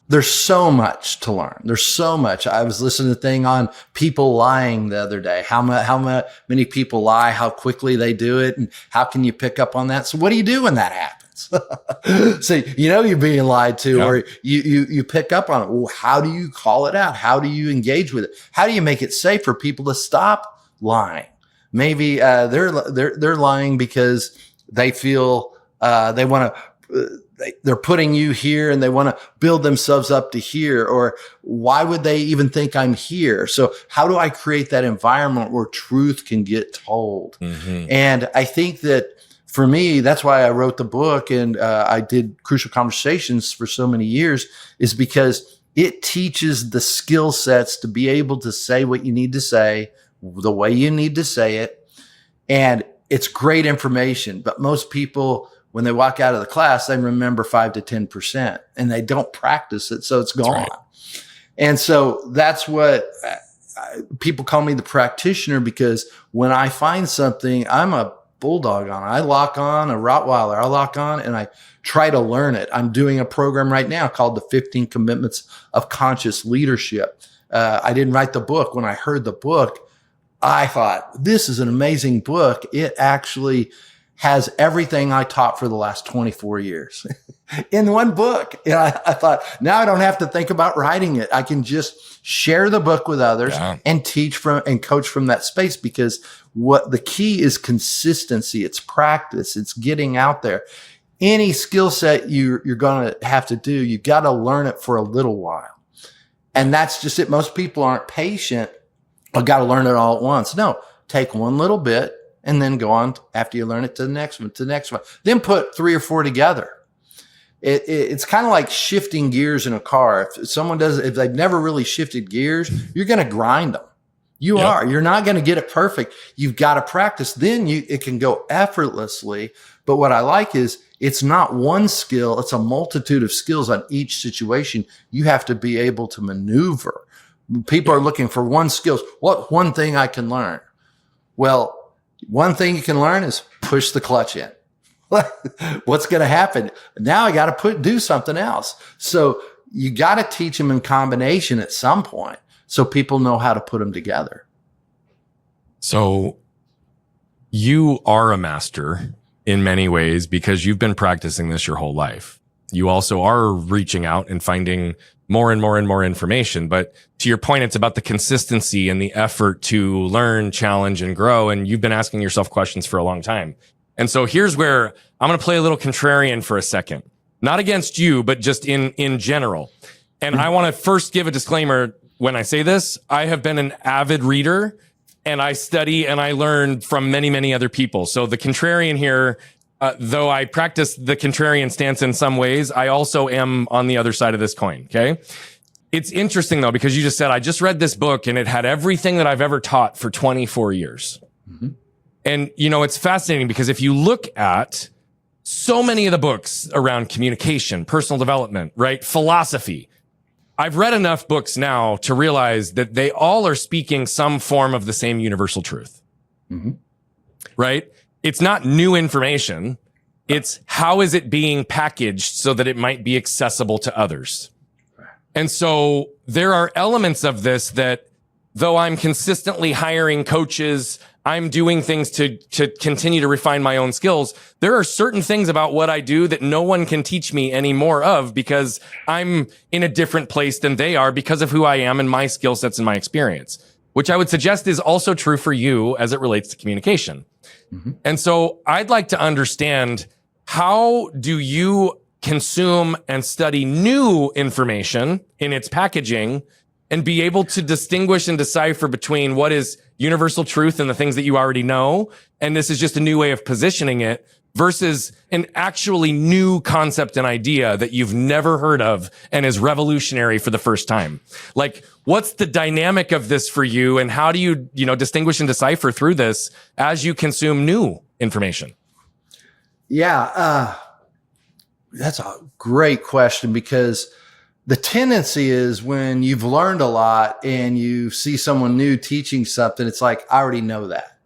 there's so much to learn. There's so much. I was listening to a thing on people lying the other day. How many people lie, how quickly they do it, and how can you pick up on that? So what do you do when that happens? So, you're being lied to, or you pick up on it. Well, how do you call it out? How do you engage with it? How do you make it safe for people to stop lying? Maybe they're lying because they feel they want to. They're putting you here and they want to build themselves up to here, or why would they even think I'm here? So how do I create that environment where truth can get told? Mm-hmm. And I think that for me, that's why I wrote the book and I did Crucial Conversations for so many years, is because it teaches the skill sets to be able to say what you need to say, the way you need to say it. And it's great information, but most people, when they walk out of the class, they remember 5 to 10% and they don't practice it. So it's gone. Right. And so that's what people call me the practitioner, because when I find something, I'm a bulldog on it. I lock on a Rottweiler. I lock on and I try to learn it. I'm doing a program right now called the 15 Commitments of Conscious Leadership. I didn't write the book. When I heard the book, I thought, this is an amazing book. It actually has everything I taught for the last 24 years in one book. And I thought, now I don't have to think about writing it. I can just share the book with others and teach from and coach from that space, because what the key is consistency. It's practice. It's getting out there. Any skill set you're going to have to do, you got to learn it for a little while. And that's just it. Most people aren't patient. I got to learn it all at once. No, take one little bit and then go on after you learn it to the next one, to the next one. Then put 3 or 4 together. It's kind of like shifting gears in a car. If they've never really shifted gears, you're going to grind them. You're not going to get it perfect. You've got to practice. Then it can go effortlessly. But what I like is it's not one skill. It's a multitude of skills on each situation. You have to be able to maneuver. People are looking for one skill. What one thing I can learn? Well, one thing you can learn is push the clutch in. What's going to happen? Now I got to do something else. So you got to teach them in combination at some point, so people know how to put them together. So you are a master in many ways because you've been practicing this your whole life. You also are reaching out and finding more and more and more information. But to your point, it's about the consistency and the effort to learn, challenge, and grow. And you've been asking yourself questions for a long time. And so here's where I'm going to play a little contrarian for a second, not against you, but just in general. And I want to first give a disclaimer. When I say this, I have been an avid reader and I study and I learn from many, many other people. So the contrarian here, though I practice the contrarian stance in some ways, I also am on the other side of this coin. Okay. It's interesting though, because you just said, I just read this book and it had everything that I've ever taught for 24 years. Mm-hmm. And, it's fascinating because if you look at so many of the books around communication, personal development, right? Philosophy, I've read enough books now to realize that they all are speaking some form of the same universal truth, mm-hmm. right? It's not new information. It's how is it being packaged so that it might be accessible to others. And so there are elements of this that, though I'm consistently hiring coaches, I'm doing things to continue to refine my own skills. There are certain things about what I do that no one can teach me any more of because I'm in a different place than they are because of who I am and my skill sets and my experience, which I would suggest is also true for you as it relates to communication. Mm-hmm. And so I'd like to understand, how do you consume and study new information in its packaging and be able to distinguish and decipher between what is universal truth and the things that you already know. And this is just a new way of positioning it versus an actually new concept and idea that you've never heard of and is revolutionary for the first time. Like, what's the dynamic of this for you? And how do you, distinguish and decipher through this as you consume new information? Yeah. That's a great question, because the tendency is when you've learned a lot and you see someone new teaching something, it's like, I already know that.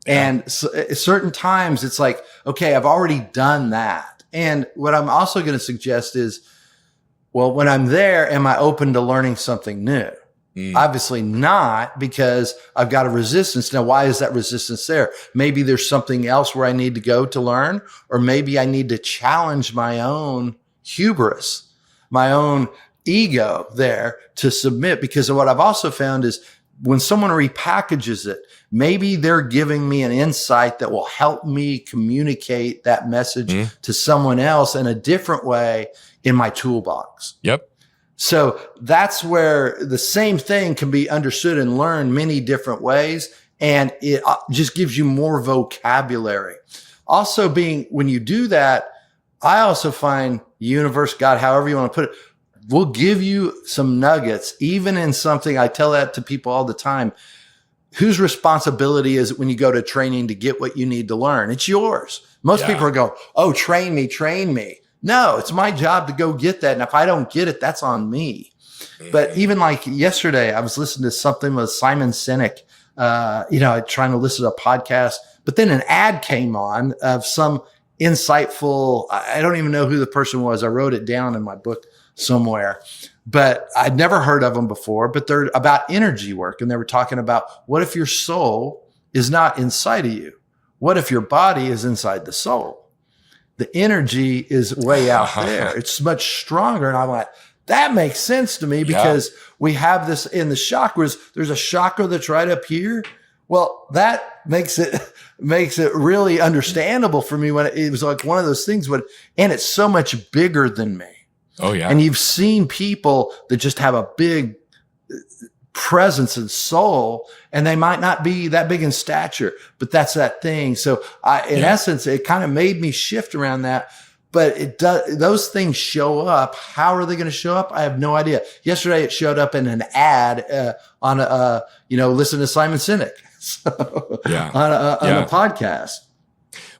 Yeah. And so, at certain times it's like, okay, I've already done that. And what I'm also going to suggest is, well, when I'm there, am I open to learning something new? Obviously not, because I've got a resistance. Now, why is that resistance there? Maybe there's something else where I need to go to learn, or maybe I need to challenge my own hubris, my own ego there to submit. Because what I've also found is when someone repackages it, maybe they're giving me an insight that will help me communicate that message to someone else in a different way in my toolbox. Yep. So that's where the same thing can be understood and learned many different ways. And it just gives you more vocabulary. Also, when you do that, I also find universe, God, however you want to put it, will give you some nuggets, even in something. I tell that to people all the time. Whose responsibility is it when you go to training to get what you need to learn? It's yours. Most people are going, oh, train me, train me. No, it's my job to go get that. And if I don't get it, that's on me. But even like yesterday, I was listening to something with Simon Sinek, trying to listen to a podcast, but then an ad came on of some insightful, I don't even know who the person was. I wrote it down in my book somewhere, but I'd never heard of them before, but they're about energy work. And they were talking about, what if your soul is not inside of you? What if your body is inside the soul? The energy is way out there. It's much stronger. And I'm like, that makes sense to me, because we have this in the chakras. There's a chakra that's right up here. Well, that makes it really understandable for me when it was like one of those things and it's so much bigger than me. Oh yeah. And you've seen people that just have a big presence and soul, and they might not be that big in stature, but that's that thing. So in essence, it kind of made me shift around that, but it does, those things show up. How are they going to show up? I have no idea. Yesterday, it showed up in an ad, listen to Simon Sinek on a podcast.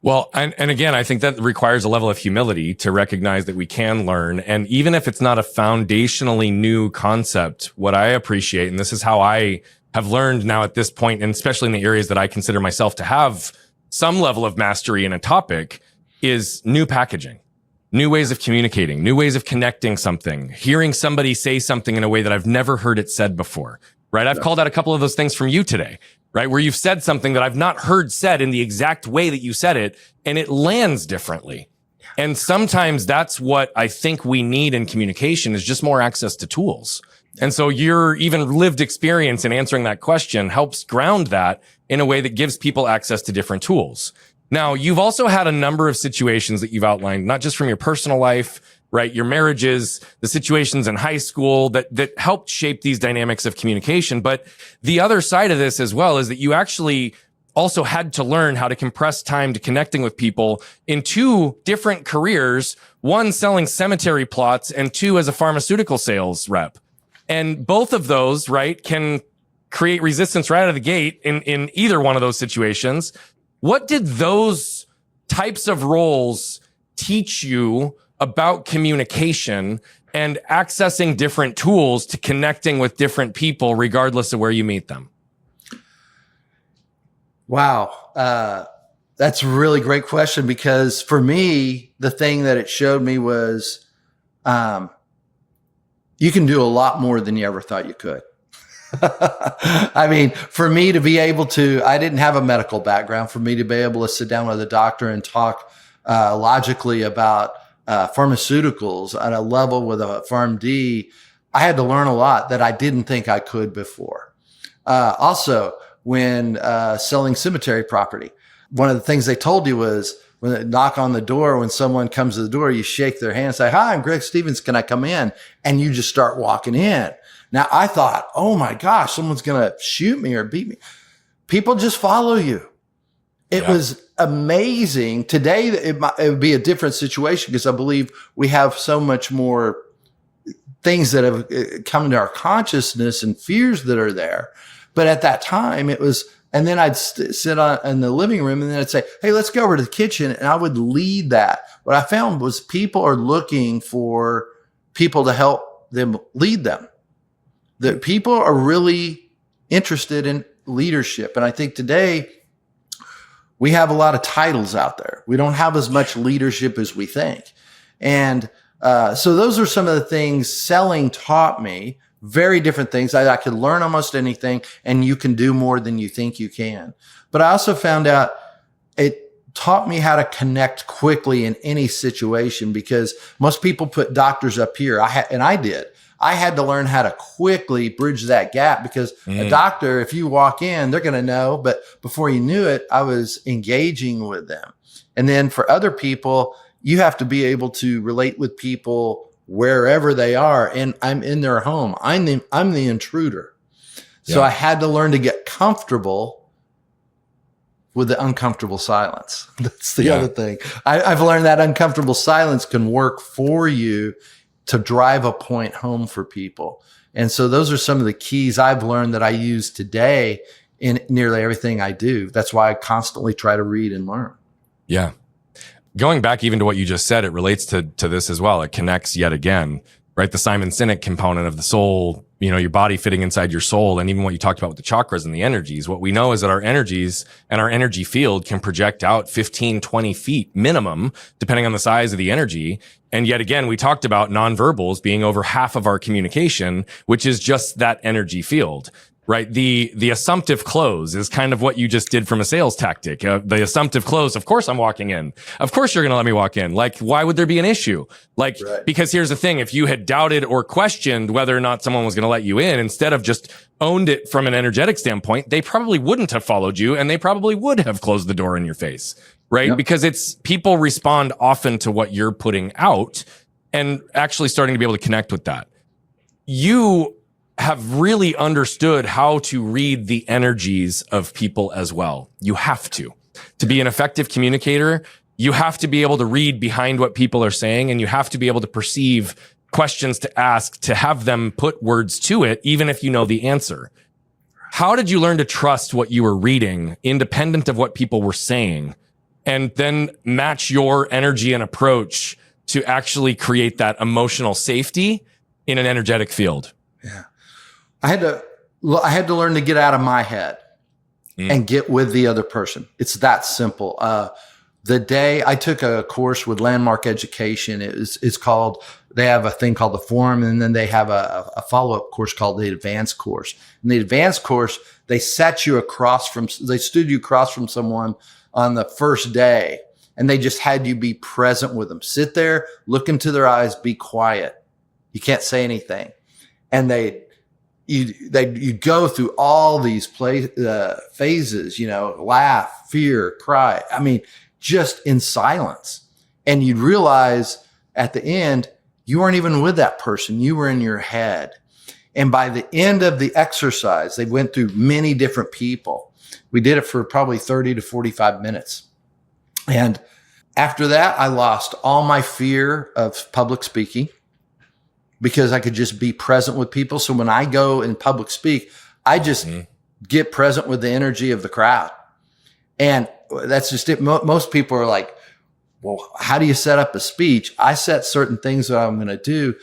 Well, and again, I think that requires a level of humility to recognize that we can learn. And even if it's not a foundationally new concept, what I appreciate, and this is how I have learned now at this point, and especially in the areas that I consider myself to have some level of mastery in a topic, is new packaging, new ways of communicating, new ways of connecting something, hearing somebody say something in a way that I've never heard it said before, right? I've called out a couple of those things from you today, right? Where you've said something that I've not heard said in the exact way that you said it, and it lands differently. And sometimes that's what I think we need in communication, is just more access to tools. And so your even lived experience in answering that question helps ground that in a way that gives people access to different tools. Now, you've also had a number of situations that you've outlined, not just from your personal life, right? Your marriages, the situations in high school that helped shape these dynamics of communication. But the other side of this as well is that you actually also had to learn how to compress time to connecting with people in two different careers, one selling cemetery plots and two as a pharmaceutical sales rep. And both of those, right, can create resistance right out of the gate in either one of those situations. What did those types of roles teach you about communication and accessing different tools to connecting with different people, regardless of where you meet them? Wow. That's a really great question, because for me, the thing that it showed me was, you can do a lot more than you ever thought you could. I mean, for me to be able to, I didn't have a medical background. For me to be able to sit down with a doctor and talk logically about pharmaceuticals at a level with a PharmD, I had to learn a lot that I didn't think I could before. Also, when selling cemetery property, one of the things they told you was when they knock on the door, when someone comes to the door, you shake their hand, say, "Hi, I'm Greg Stevens. Can I come in?" And you just start walking in. Now I thought, oh my gosh, someone's going to shoot me or beat me. People just follow you. It was amazing. Today, it would be a different situation because I believe we have so much more things that have come into our consciousness and fears that are there. But at that time, it was, and then I'd sit in the living room and then I'd say, "Hey, let's go over to the kitchen." And I would lead that. What I found was people are looking for people to help them lead them. That people are really interested in leadership. And I think today we have a lot of titles out there. We don't have as much leadership as we think. And so those are some of the things selling taught me. Very different things. I could learn almost anything, and you can do more than you think you can. But I also found out it taught me how to connect quickly in any situation, because most people put doctors up here. I did. I had to learn how to quickly bridge that gap, because a doctor, if you walk in, they're going to know. But before you knew it, I was engaging with them. And then for other people, you have to be able to relate with people wherever they are. And I'm in their home. I'm the intruder. So I had to learn to get comfortable with the uncomfortable silence. That's the other thing. I've learned that uncomfortable silence can work for you to drive a point home for people. And so those are some of the keys I've learned that I use today in nearly everything I do. That's why I constantly try to read and learn. Yeah. Going back even to what you just said, it relates to this as well. It connects yet again, right? The Simon Sinek component of the soul, your body fitting inside your soul. And even what you talked about with the chakras and the energies. What we know is that our energies and our energy field can project out 15, 20 feet minimum, depending on the size of the energy. And yet again, we talked about nonverbals being over half of our communication, which is just that energy field. Right. The assumptive close is kind of what you just did from a sales tactic. The assumptive close. Of course I'm walking in. Of course you're going to let me walk in. Like, why would there be an issue? Like, because here's the thing. If you had doubted or questioned whether or not someone was going to let you in, instead of just owned it from an energetic standpoint, they probably wouldn't have followed you, and they probably would have closed the door in your face. Right. Yep. Because it's people respond often to what you're putting out, and actually starting to be able to connect with that. You have really understood how to read the energies of people as well. You have to be an effective communicator. You have to be able to read behind what people are saying, and you have to be able to perceive questions to ask, to have them put words to it, even if you know the answer. How did you learn to trust what you were reading, independent of what people were saying, and then match your energy and approach to actually create that emotional safety in an energetic field? Yeah. I had to learn to get out of my head and get with the other person. It's that simple. The day I took a course with Landmark Education, it's called, they have a thing called the Forum, and then they have a follow-up course called the Advanced course. In the Advanced course, they stood you across from someone on the first day, and they just had you be present with them. Sit there, look into their eyes, be quiet. You can't say anything. And you go through all these phases, laugh, fear, cry. I mean, just in silence. And you'd realize at the end, you weren't even with that person. You were in your head. And by the end of the exercise, they went through many different people. We did it for probably 30 to 45 minutes. And after that, I lost all my fear of public speaking, because I could just be present with people. So when I go and public speak, I just get present with the energy of the crowd. And that's just it. Most people are like, well, how do you set up a speech? I set certain things that I'm going to do,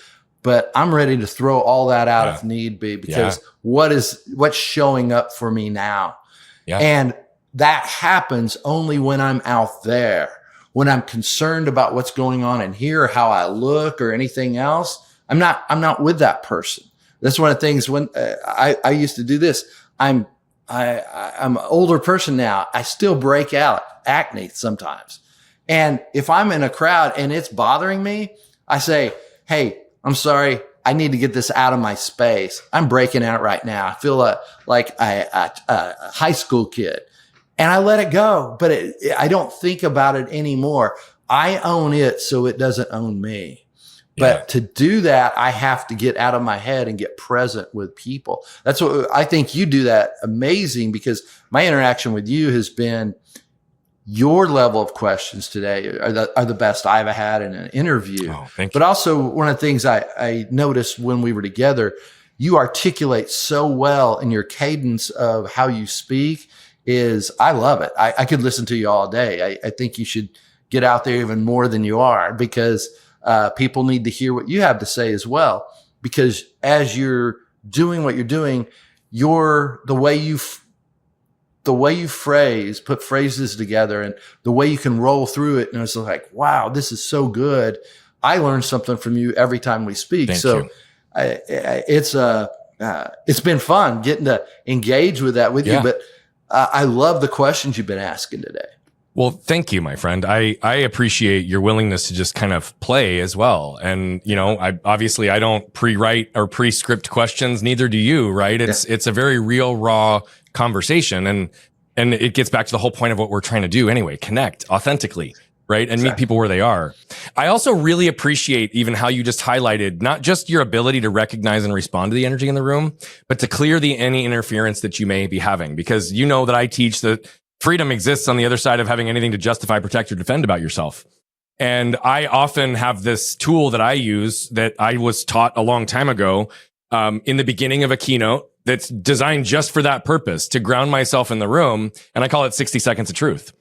but I'm ready to throw all that out if need be, because what's showing up for me now? Yeah. And that happens only when I'm out there, when I'm concerned about what's going on in here, how I look or anything else. I'm not with that person. That's one of the things when I used to do this. I'm an older person now. I still break out acne sometimes. And if I'm in a crowd and it's bothering me, I say, "Hey, I'm sorry. I need to get this out of my space. I'm breaking out right now. I feel like a high school kid." and I let it go, but I don't think about it anymore. I own it so it doesn't own me. But to do that, I have to get out of my head and get present with people. That's what I think you do that amazing, because my interaction with you has been, your level of questions today are the best I've ever had in an interview. Oh, thank you. But also, one of the things I noticed when we were together, you articulate so well in your cadence of how you speak. I love it. I could listen to you all day. I think you should get out there even more than you are, because people need to hear what you have to say as well. Because as you're doing what you're doing, the way you put phrases together, and the way you can roll through it, and it's like, wow, this is so good. I learn something from you every time we speak. Thank you. It's been fun getting to engage with that with you. But I love the questions you've been asking today. Well, thank you, my friend. I appreciate your willingness to just kind of play as well. And, I don't pre-write or pre-script questions. Neither do you, right? It's a very real, raw conversation. And it gets back to the whole point of what we're trying to do anyway, connect authentically, right? And meet people where they are. I also really appreciate even how you just highlighted not just your ability to recognize and respond to the energy in the room, but to clear any interference that you may be having. Because you know that I teach that freedom exists on the other side of having anything to justify, protect, or defend about yourself. And I often have this tool that I use that I was taught a long time ago in the beginning of a keynote that's designed just for that purpose, to ground myself in the room. And I call it 60 seconds of truth,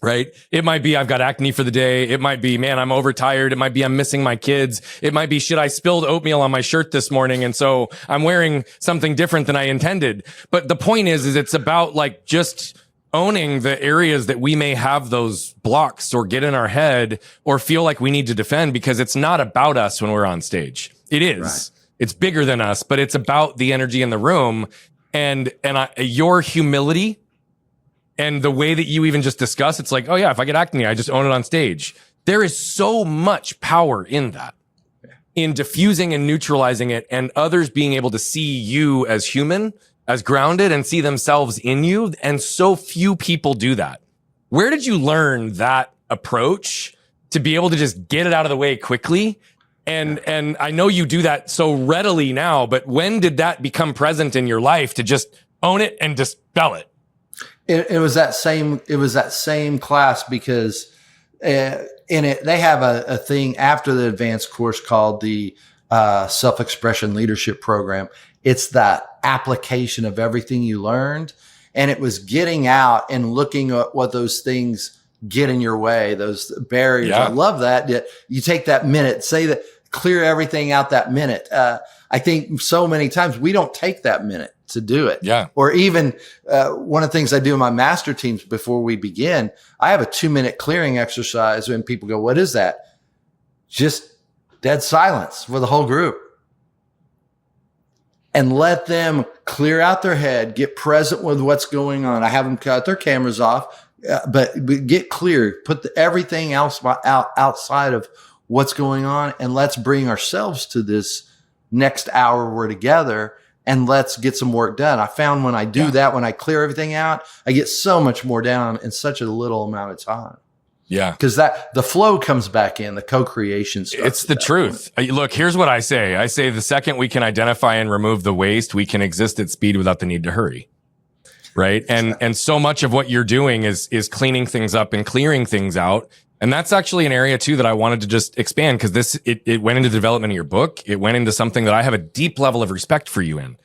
right? It might be, I've got acne for the day. It might be, man, I'm overtired. It might be, I'm missing my kids. It might be, shit, I spilled oatmeal on my shirt this morning, and so I'm wearing something different than I intended. But the point is it's about like just owning the areas that we may have those blocks or get in our head or feel like we need to defend, because it's not about us when we're on stage. It is. Right. It's bigger than us, but it's about the energy in the room, and your humility and the way that you even just discuss. It's like, oh yeah, if I get acne, I just own it on stage. There is so much power in that, in diffusing and neutralizing it, and others being able to see you as human, as grounded, and see themselves in you. And so few people do that. Where did you learn that approach to be able to just get it out of the way quickly? And I know you do that so readily now, but when did that become present in your life to just own it and dispel it? It was that same class, because in it, they have a thing after the advanced course called the Self-Expression Leadership Program. It's that application of everything you learned. And it was getting out and looking at what those things get in your way, those barriers. Yeah. I love that. You take that minute, clear everything out that minute. I think so many times we don't take that minute to do it. Yeah. Or even one of the things I do in my master teams before we begin, I have a 2-minute clearing exercise when people go, what is that? Just dead silence for the whole group. And let them clear out their head, get present with what's going on. I have them cut their cameras off, but get clear, put everything else outside of what's going on, and let's bring ourselves to this next hour we're together, and let's get some work done. I found when I do that, when I clear everything out, I get so much more down in such a little amount of time. Yeah. Because the flow comes back in, the co-creation stuff. It's the truth. Look, here's what I say. I say the second we can identify and remove the waste, we can exist at speed without the need to hurry. Right. And so much of what you're doing is cleaning things up and clearing things out. And that's actually an area too that I wanted to just expand, because it went into the development of your book. It went into something that I have a deep level of respect for you in.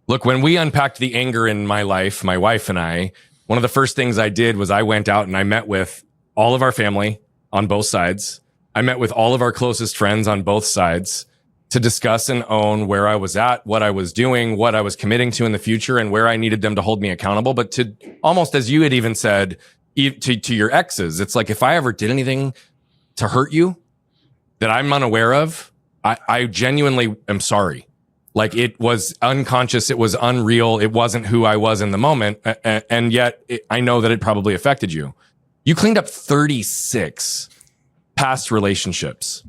Look, when we unpacked the anger in my life, my wife and I, one of the first things I did was I went out and I met with all of our family on both sides. I met with all of our closest friends on both sides to discuss and own where I was at, what I was doing, what I was committing to in the future, and where I needed them to hold me accountable. But to almost, as you had even said, to your exes, it's like, if I ever did anything to hurt you that I'm unaware of, I genuinely am sorry. Like, it was unconscious. It was unreal. It wasn't who I was in the moment. And yet I know that it probably affected you. You cleaned up 36 past relationships.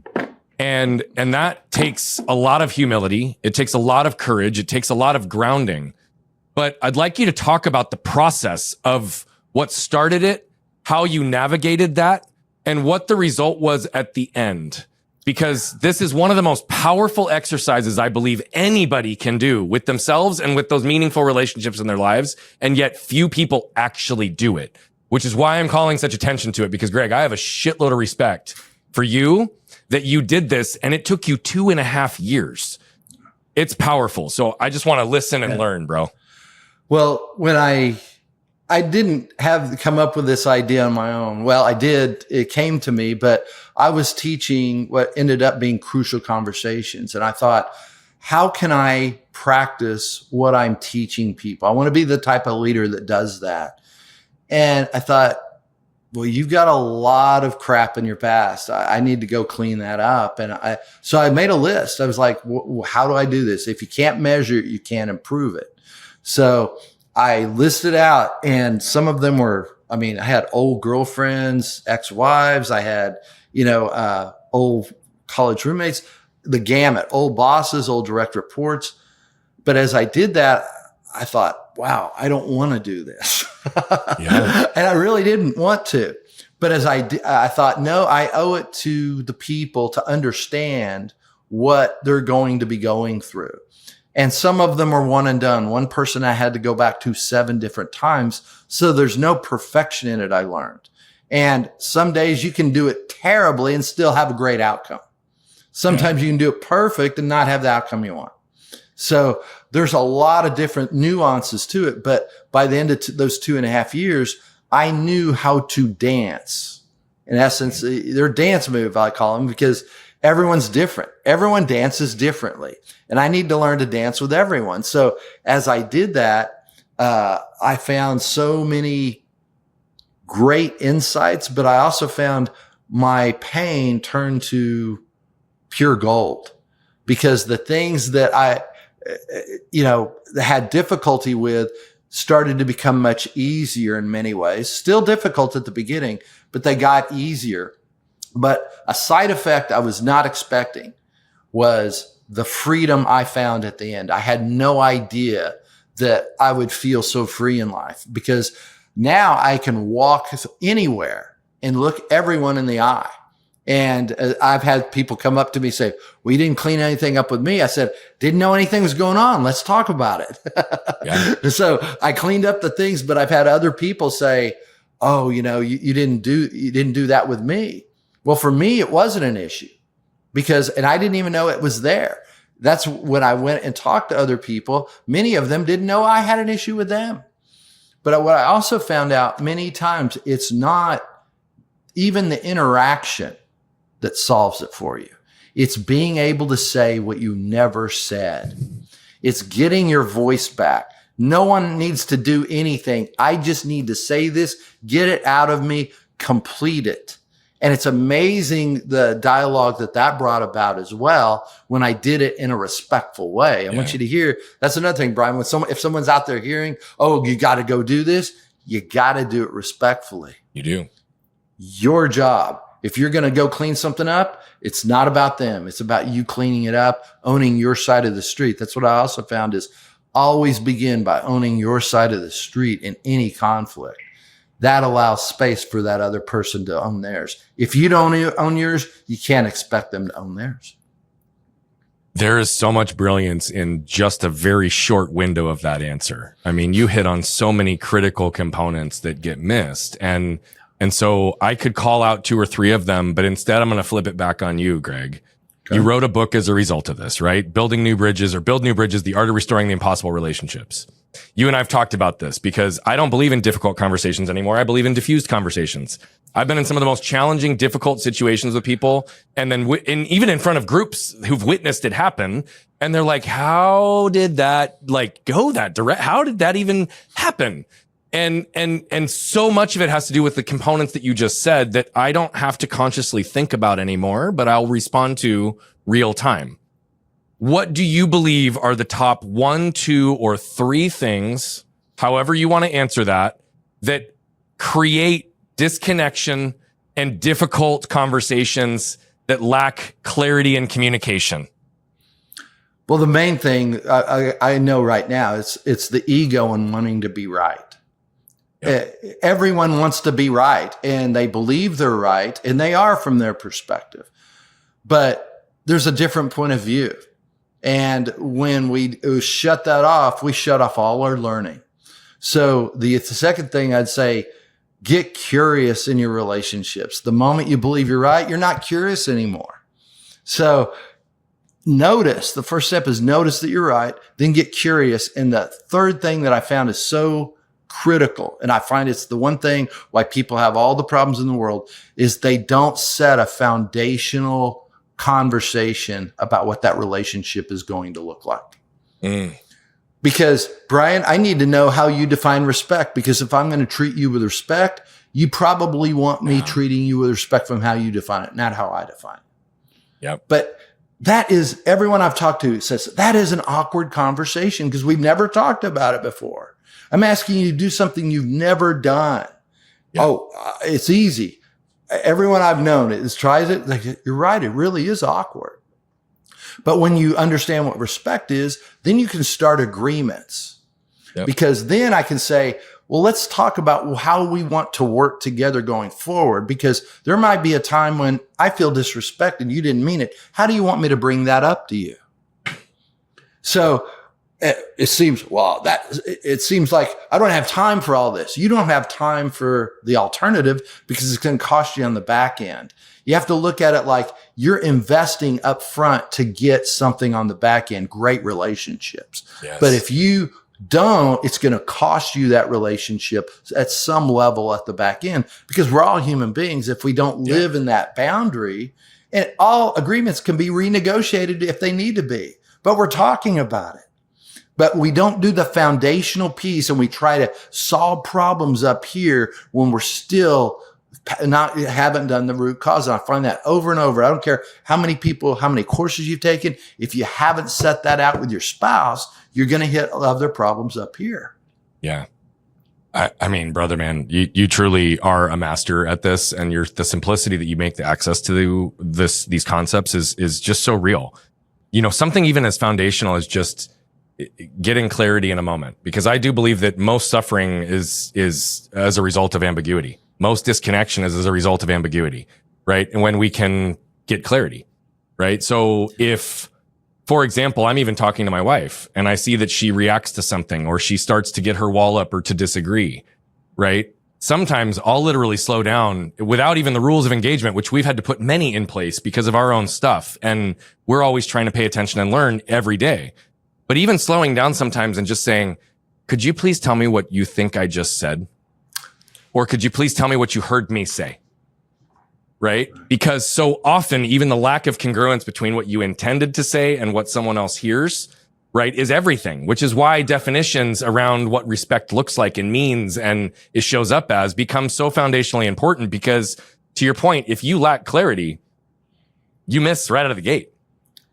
And that takes a lot of humility. It takes a lot of courage. It takes a lot of grounding. But I'd like you to talk about the process of what started it, how you navigated that, and what the result was at the end. Because this is one of the most powerful exercises I believe anybody can do with themselves and with those meaningful relationships in their lives. And yet few people actually do it, which is why I'm calling such attention to it. Because Greg, I have a shitload of respect for you that you did this and it took you 2.5 years. It's powerful. So I just want to listen and learn, bro. Well, when I didn't have come up with this idea on my own. Well, I did. It came to me, but I was teaching what ended up being crucial conversations. And I thought, how can I practice what I'm teaching people? I want to be the type of leader that does that. And I thought, well, you've got a lot of crap in your past. I need to go clean that up. And so I made a list. I was like, how do I do this? If you can't measure it, you can't improve it. So I listed out, and some of them were, I had old girlfriends, ex-wives. I had, old college roommates, the gamut, old bosses, old direct reports. But as I did that, I thought, wow, I don't want to do this. Yeah. And I really didn't want to. But as I thought, no, I owe it to the people to understand what they're going to be going through. And some of them are one and done. One person I had to go back to 7 different times. So there's no perfection in it, I learned. And some days you can do it terribly and still have a great outcome. Sometimes you can do it perfect and not have the outcome you want. So there's a lot of different nuances to it. But by the end of those 2.5 years, I knew how to dance. In essence, they're dance move, I call them, because everyone's different. Everyone dances differently. And I need to learn to dance with everyone. So as I did that, I found so many great insights, but I also found my pain turned to pure gold, because the things that I, had difficulty with started to become much easier in many ways. Still difficult at the beginning, but they got easier. But a side effect I was not expecting was the freedom I found at the end. I had no idea that I would feel so free in life, because now I can walk anywhere and look everyone in the eye. And I've had people come up to me and say, well, you didn't clean anything up with me. I said, didn't know anything was going on. Let's talk about it. Yeah. So I cleaned up the things, but I've had other people say, oh, you didn't do that with me. Well, for me, it wasn't an issue, and I didn't even know it was there. That's when I went and talked to other people. Many of them didn't know I had an issue with them. But what I also found out many times, it's not even the interaction that solves it for you. It's being able to say what you never said. It's getting your voice back. No one needs to do anything. I just need to say this, get it out of me, complete it. And it's amazing the dialogue that brought about as well when I did it in a respectful way. I want you to hear, that's another thing, Brian, if someone's out there hearing, oh, you got to go do this, you got to do it respectfully. You do. Your job. If you're going to go clean something up, it's not about them. It's about you cleaning it up, owning your side of the street. That's what I also found is always begin by owning your side of the street in any conflict. That allows space for that other person to own theirs. If you don't own yours, you can't expect them to own theirs. There is so much brilliance in just a very short window of that answer. I mean, you hit on so many critical components that get missed. And so I could call out 2 or 3 of them, but instead I'm going to flip it back on you, Greg. Okay. You wrote a book as a result of this, right? Build New Bridges, The Art of Restoring the Impossible Relationships. You and I have talked about this because I don't believe in difficult conversations anymore. I believe in diffused conversations. I've been in some of the most challenging, difficult situations with people. And then even in front of groups who've witnessed it happen. And they're like, how did that go that direct? How did that even happen? And so much of it has to do with the components that you just said that I don't have to consciously think about anymore, but I'll respond to real time. What do you believe are the top 1, 2, or 3 things, however you want to answer that create disconnection and difficult conversations that lack clarity and communication? Well, the main thing I know right now, it's the ego and wanting to be right. Everyone wants to be right, and they believe they're right, and they are from their perspective. But there's a different point of view. And when we shut that off, we shut off all our learning. So the second thing I'd say, get curious in your relationships. The moment you believe you're right, you're not curious anymore. So notice, the first step is notice that you're right, then get curious. And the third thing that I found is so critical, and I find it's the one thing why people have all the problems in the world, is they don't set a foundational conversation about what that relationship is going to look like. Because Brian, I need to know how you define respect, because if I'm going to treat you with respect, you probably want me treating you with respect from how you define it, not how I define it. Yep. But that is, everyone I've talked to says that is an awkward conversation because we've never talked about it before. I'm asking you to do something you've never done. Yep. It's easy. Everyone I've known tries it. Like, you're right. It really is awkward. But when you understand what respect is, then you can start agreements. Yep. Because then I can say, well, let's talk about how we want to work together going forward, because there might be a time when I feel disrespected. You didn't mean it. How do you want me to bring that up to you? So it seems like I don't have time for all this. You don't have time for the alternative because it's going to cost you on the back end. You have to look at it like you're investing up front to get something on the back end, great relationships. Yes. But if you don't, it's going to cost you that relationship at some level at the back end, because we're all human beings. If we don't live in that boundary, and all agreements can be renegotiated if they need to be, but we're talking about it. But we don't do the foundational piece, and we try to solve problems up here when we're still haven't done the root cause. And I find that over and over. I don't care how many people, how many courses you've taken. If you haven't set that out with your spouse, you're going to hit other problems up here. Yeah. I mean, brother, man, you truly are a master at this, and the simplicity that you make the access to these concepts is just so real. You know, something even as foundational as just getting clarity in a moment, because I do believe that most suffering is as a result of ambiguity. Most disconnection is as a result of ambiguity, right? And when we can get clarity, right? So if, for example, I'm even talking to my wife and I see that she reacts to something, or she starts to get her wall up or to disagree, right? Sometimes I'll literally slow down without even the rules of engagement, which we've had to put many in place because of our own stuff. And we're always trying to pay attention and learn every day. But even slowing down sometimes and just saying, could you please tell me what you think I just said? Or could you please tell me what you heard me say? Right? Because so often, even the lack of congruence between what you intended to say and what someone else hears, right, is everything, which is why definitions around what respect looks like and means and it shows up as become so foundationally important. Because to your point, if you lack clarity, you miss right out of the gate.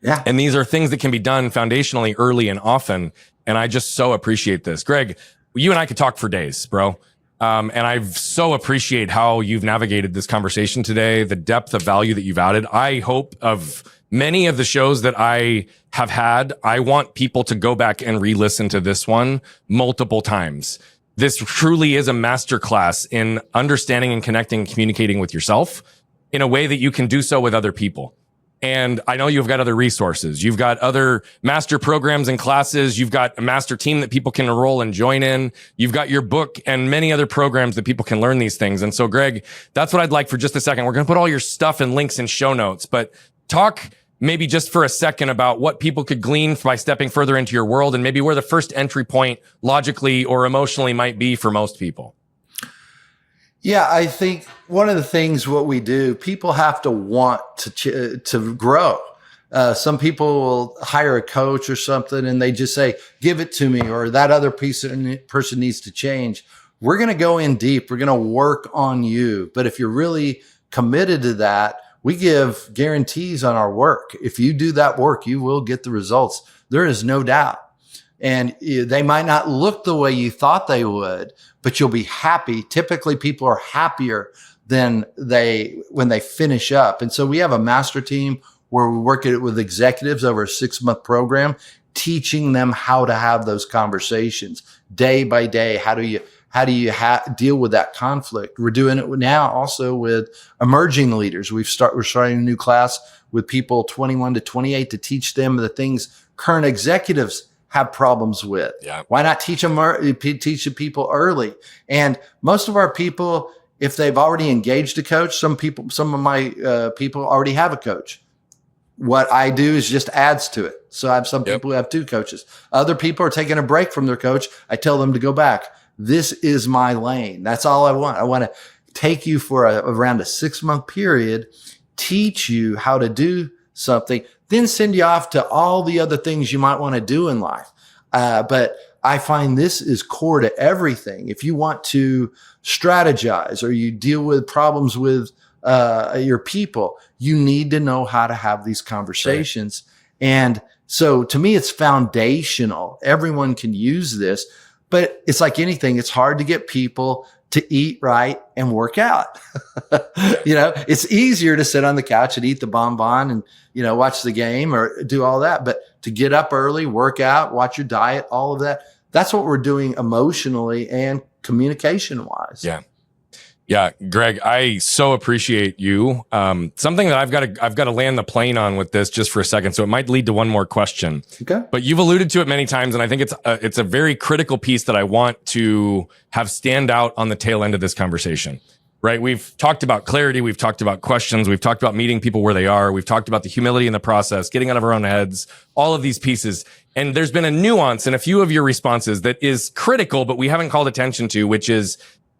Yeah. And these are things that can be done foundationally early and often. And I just so appreciate this. Greg, you and I could talk for days, bro. And I so appreciate how you've navigated this conversation today, the depth of value that you've added. I hope of many of the shows that I have had, I want people to go back and re-listen to this one multiple times. This truly is a masterclass in understanding and connecting and communicating with yourself in a way that you can do so with other people. And I know you've got other resources. You've got other master programs and classes. You've got a master team that people can enroll and join in. You've got your book and many other programs that people can learn these things. And so, Greg, that's what I'd like for just a second. We're going to put all your stuff and links in show notes, but talk maybe just for a second about what people could glean by stepping further into your world, and maybe where the first entry point logically or emotionally might be for most people. Yeah, I think one of the things what we do, people have to want to grow. Some people will hire a coach or something and they just say, give it to me, or that other person needs to change. We're going to go in deep. We're going to work on you. But if you're really committed to that, we give guarantees on our work. If you do that work, you will get the results. There is no doubt. And they might not look the way you thought they would, but you'll be happy. Typically, people are happier than when they finish up. And so we have a master team where we work it with executives over a 6-month program, teaching them how to have those conversations day by day. How do you deal with that conflict? We're doing it now also with emerging leaders. We're starting a new class with people 21 to 28 to teach them the things current executives have problems with. Yeah. Why not teach the people early? And most of our people, if they've already engaged a coach, some of my people already have a coach. What I do is just adds to it. So I have some people who have 2 coaches. Other people are taking a break from their coach. I tell them to go back. This is my lane. That's all I want. I want to take you for around a 6-month period, teach you how to do something, then send you off to all the other things you might want to do in life. But I find this is core to everything. If you want to strategize or you deal with problems with your people, you need to know how to have these conversations. Right. And so to me, it's foundational. Everyone can use this, but it's like anything. It's hard to get people to eat right and work out. It's easier to sit on the couch and eat the bonbon and, watch the game or do all that. But to get up early, work out, watch your diet, all of that, that's what we're doing emotionally and communication wise. Yeah. Yeah, Greg, I so appreciate you. Something that I've got to land the plane on with this just for a second, so it might lead to one more question. Okay. But you've alluded to it many times, and I think it's a very critical piece that I want to have stand out on the tail end of this conversation. Right? We've talked about clarity, we've talked about questions, we've talked about meeting people where they are, we've talked about the humility in the process, getting out of our own heads, all of these pieces. And there's been a nuance in a few of your responses that is critical, but we haven't called attention to, which is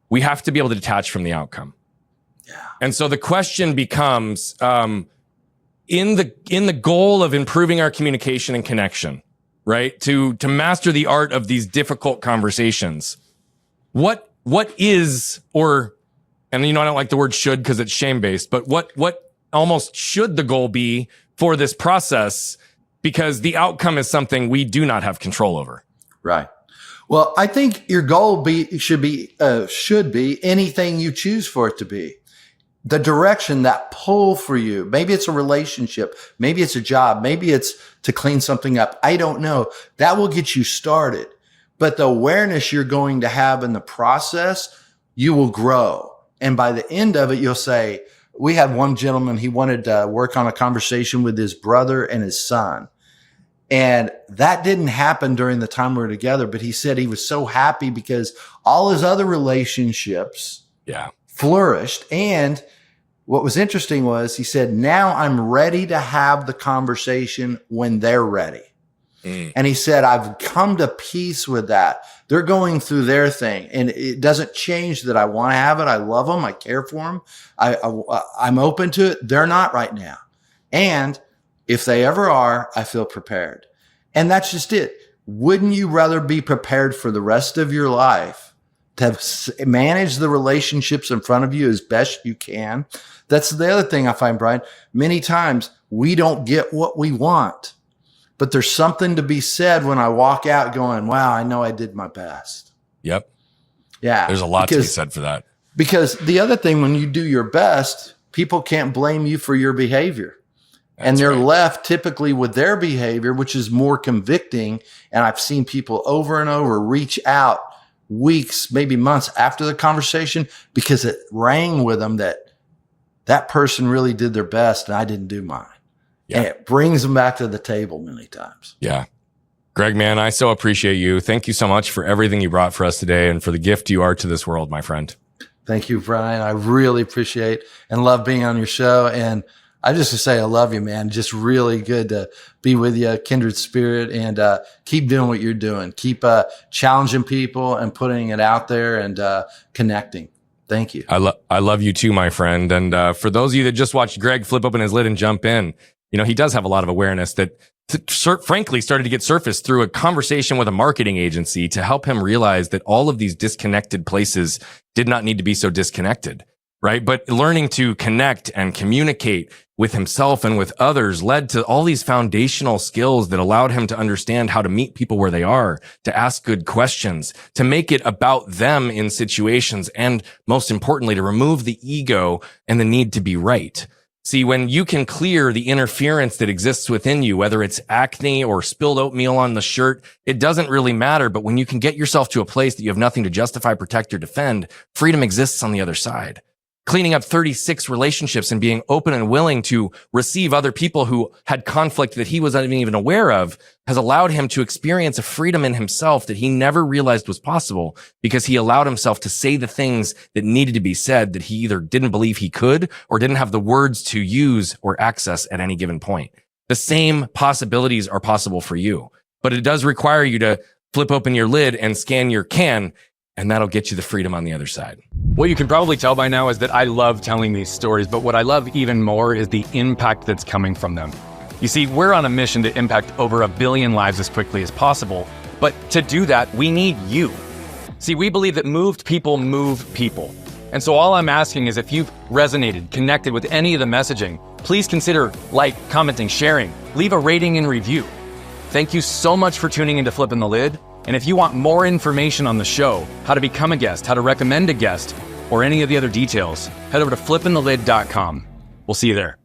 we have to be able to detach from the outcome. Yeah. And so the question becomes, in the goal of improving our communication and connection, right? To master the art of these difficult conversations, what is, and I don't like the word should because it's shame-based, but what almost should the goal be for this process? Because the outcome is something we do not have control over. Right. Well, I think your goal should be anything you choose for it to be. The direction, that pull for you. Maybe it's a relationship. Maybe it's a job. Maybe it's to clean something up. I don't know. That will get you started. But the awareness you're going to have in the process, you will grow. And by the end of it, you'll say, we had one gentleman, he wanted to work on a conversation with his brother and his son. And that didn't happen during the time we were together, but he said he was so happy because all his other relationships flourished. And what was interesting was he said, now I'm ready to have the conversation when they're ready. And he said, I've come to peace with that. They're going through their thing, and it doesn't change that I want to have it. I love them. I care for them. I'm open to it. They're not right now. And if they ever are, I feel prepared. And that's just it. Wouldn't you rather be prepared for the rest of your life to manage the relationships in front of you as best you can? That's the other thing I find, Brian. Many times we don't get what we want. But there's something to be said when I walk out going, wow, I know I did my best. Yep. Yeah. There's a lot to be said for that. Because the other thing, when you do your best, people can't blame you for your behavior. And they're left typically with their behavior, which is more convicting. And I've seen people over and over reach out weeks, maybe months after the conversation because it rang with them that person really did their best and I didn't do mine. Yeah. And it brings them back to the table many times. Yeah. Greg, man, I so appreciate you. Thank you so much for everything you brought for us today and for the gift you are to this world, my friend. Thank you, Brian. I really appreciate and love being on your show. And I just to say I love you, man. Just really good to be with you, kindred spirit, and keep doing what you're doing. Keep challenging people and putting it out there and connecting. Thank you. I love you too, my friend. And for those of you that just watched Greg flip open his lid and jump in, he does have a lot of awareness that frankly started to get surfaced through a conversation with a marketing agency to help him realize that all of these disconnected places did not need to be so disconnected, right? But learning to connect and communicate with himself and with others led to all these foundational skills that allowed him to understand how to meet people where they are, to ask good questions, to make it about them in situations, and most importantly, to remove the ego and the need to be right. See, when you can clear the interference that exists within you, whether it's acne or spilled oatmeal on the shirt, it doesn't really matter. But when you can get yourself to a place that you have nothing to justify, protect, or defend, freedom exists on the other side. Cleaning up 36 relationships and being open and willing to receive other people who had conflict that he wasn't even aware of has allowed him to experience a freedom in himself that he never realized was possible because he allowed himself to say the things that needed to be said that he either didn't believe he could or didn't have the words to use or access at any given point. The same possibilities are possible for you, but it does require you to flip open your lid and scan your can, and that'll get you the freedom on the other side. What you can probably tell by now is that I love telling these stories, but what I love even more is the impact that's coming from them. You see, we're on a mission to impact over 1 billion lives as quickly as possible, but to do that, we need you. See, we believe that moved people move people. And so all I'm asking is if you've resonated, connected with any of the messaging, please consider commenting, sharing, leave a rating and review. Thank you so much for tuning into Flipping the Lid. And if you want more information on the show, how to become a guest, how to recommend a guest, or any of the other details, head over to flippingthelid.com. We'll see you there.